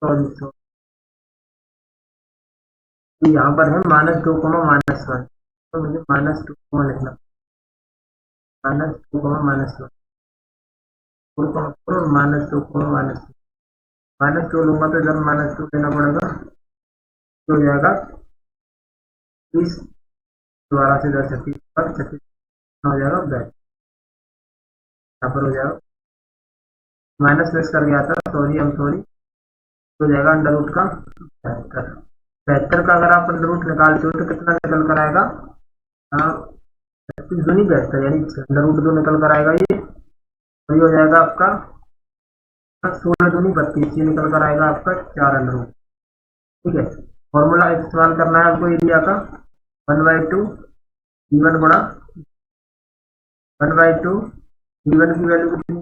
सॉरी, तो यहाँ पर है -2, -1, तो मुझे -2 लिखना, -2, -1, 4, -2, -2 लूंगा तो इधर -2 लेना पड़ेगा, तो हो जाएगा 30, दोबारा से इधर 36 पर 36 हो जाएगा बैक, यहाँ पर हो जाएगा माइनस मिस कर गया था, सॉरी हम सॉरी। हो जाएगा अंडर रूट का 72। 72 का अगर आप अंडर रूट निकालते हो तो कितना निकल कर आएगा, 36 दूनी 72 यानी अंडर रूट 2 निकल कर आएगा ये, और ये हो जाएगा आपका 16 दूनी 32, ये निकल कर आएगा आपका 4 अंडर रूट। ठीक है, फॉर्मूला इस्तेमाल करना है आपको एरिया का, 1/2 d1 गुणा 1/2 d1 की वैल्यू कितनी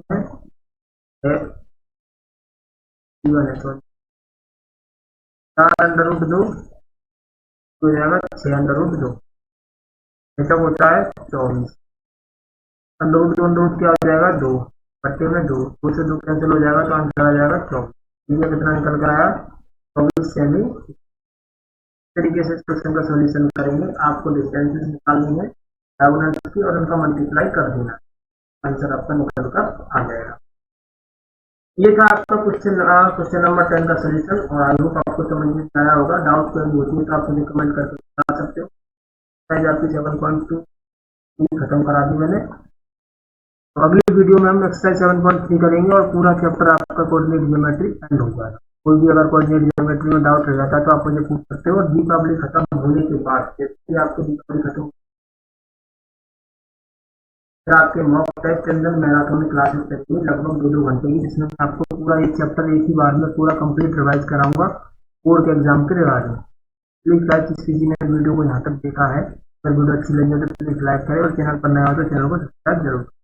है d1 है, सॉरी 4 अंडर रूट 2 हो जाएगा 6 अंडर रूट 2, ऐसा होता है 24। अंडर रूट 2 अंडर रूट क्या हो जाएगा 2 बट्टे में 2, 2 से 2 कैंसिल हो जाएगा तो आंसर आ जाएगा 24। ये कितना निकल कर आया 24 सेमी। इस तरीके से इस क्वेश्चन का सोल्यूशन करेंगे। आपको डिस्टेंसेस निकालनी है डायगोनल्स की और उनका मल्टीप्लाई कर देना, आंसर आपका निकल कर आ जाएगा। ये था आपका क्वेश्चन नंबर 10 का सोल्यूशन, और आई होप आपको समझ में आया होगा। डाउट कोई होती है तो आप मुझे कमेंट करके बता सकते हो। आपकी 7.2 खत्म करा दी मैंने। तो अगली वीडियो में हम एक्सरसाइज 7.3 करेंगे और पूरा चैप्टर आपका कोऑर्डिनेट ज्योमेट्री एंड हो जाएगा। कोई भी अगर कोऑर्डिनेट ज्योमेट्री में डाउट रह जाता है तो आप मुझे पूछ सकते हो। और दीपावली खत्म होने के बाद जैसे आपको दीपावली खत्म, फिर आपके मॉक टेस्ट के अंदर मैराथन क्लासेस रहती है लगभग 2-2 घंटे की, जिसमें आपको पूरा एक चैप्टर एक ही बार में पूरा कंप्लीट रिवाइज कराऊंगा बोर्ड के एग्जाम के रिगार्डिंग। प्लीज गाइस, किसी ने वीडियो को यहाँ तक देखा है, अगर वीडियो अच्छी लगी हो तो प्लीज लाइक करें और चैनल पर नया हो तो चैनल को सब्सक्राइब जरूर करें।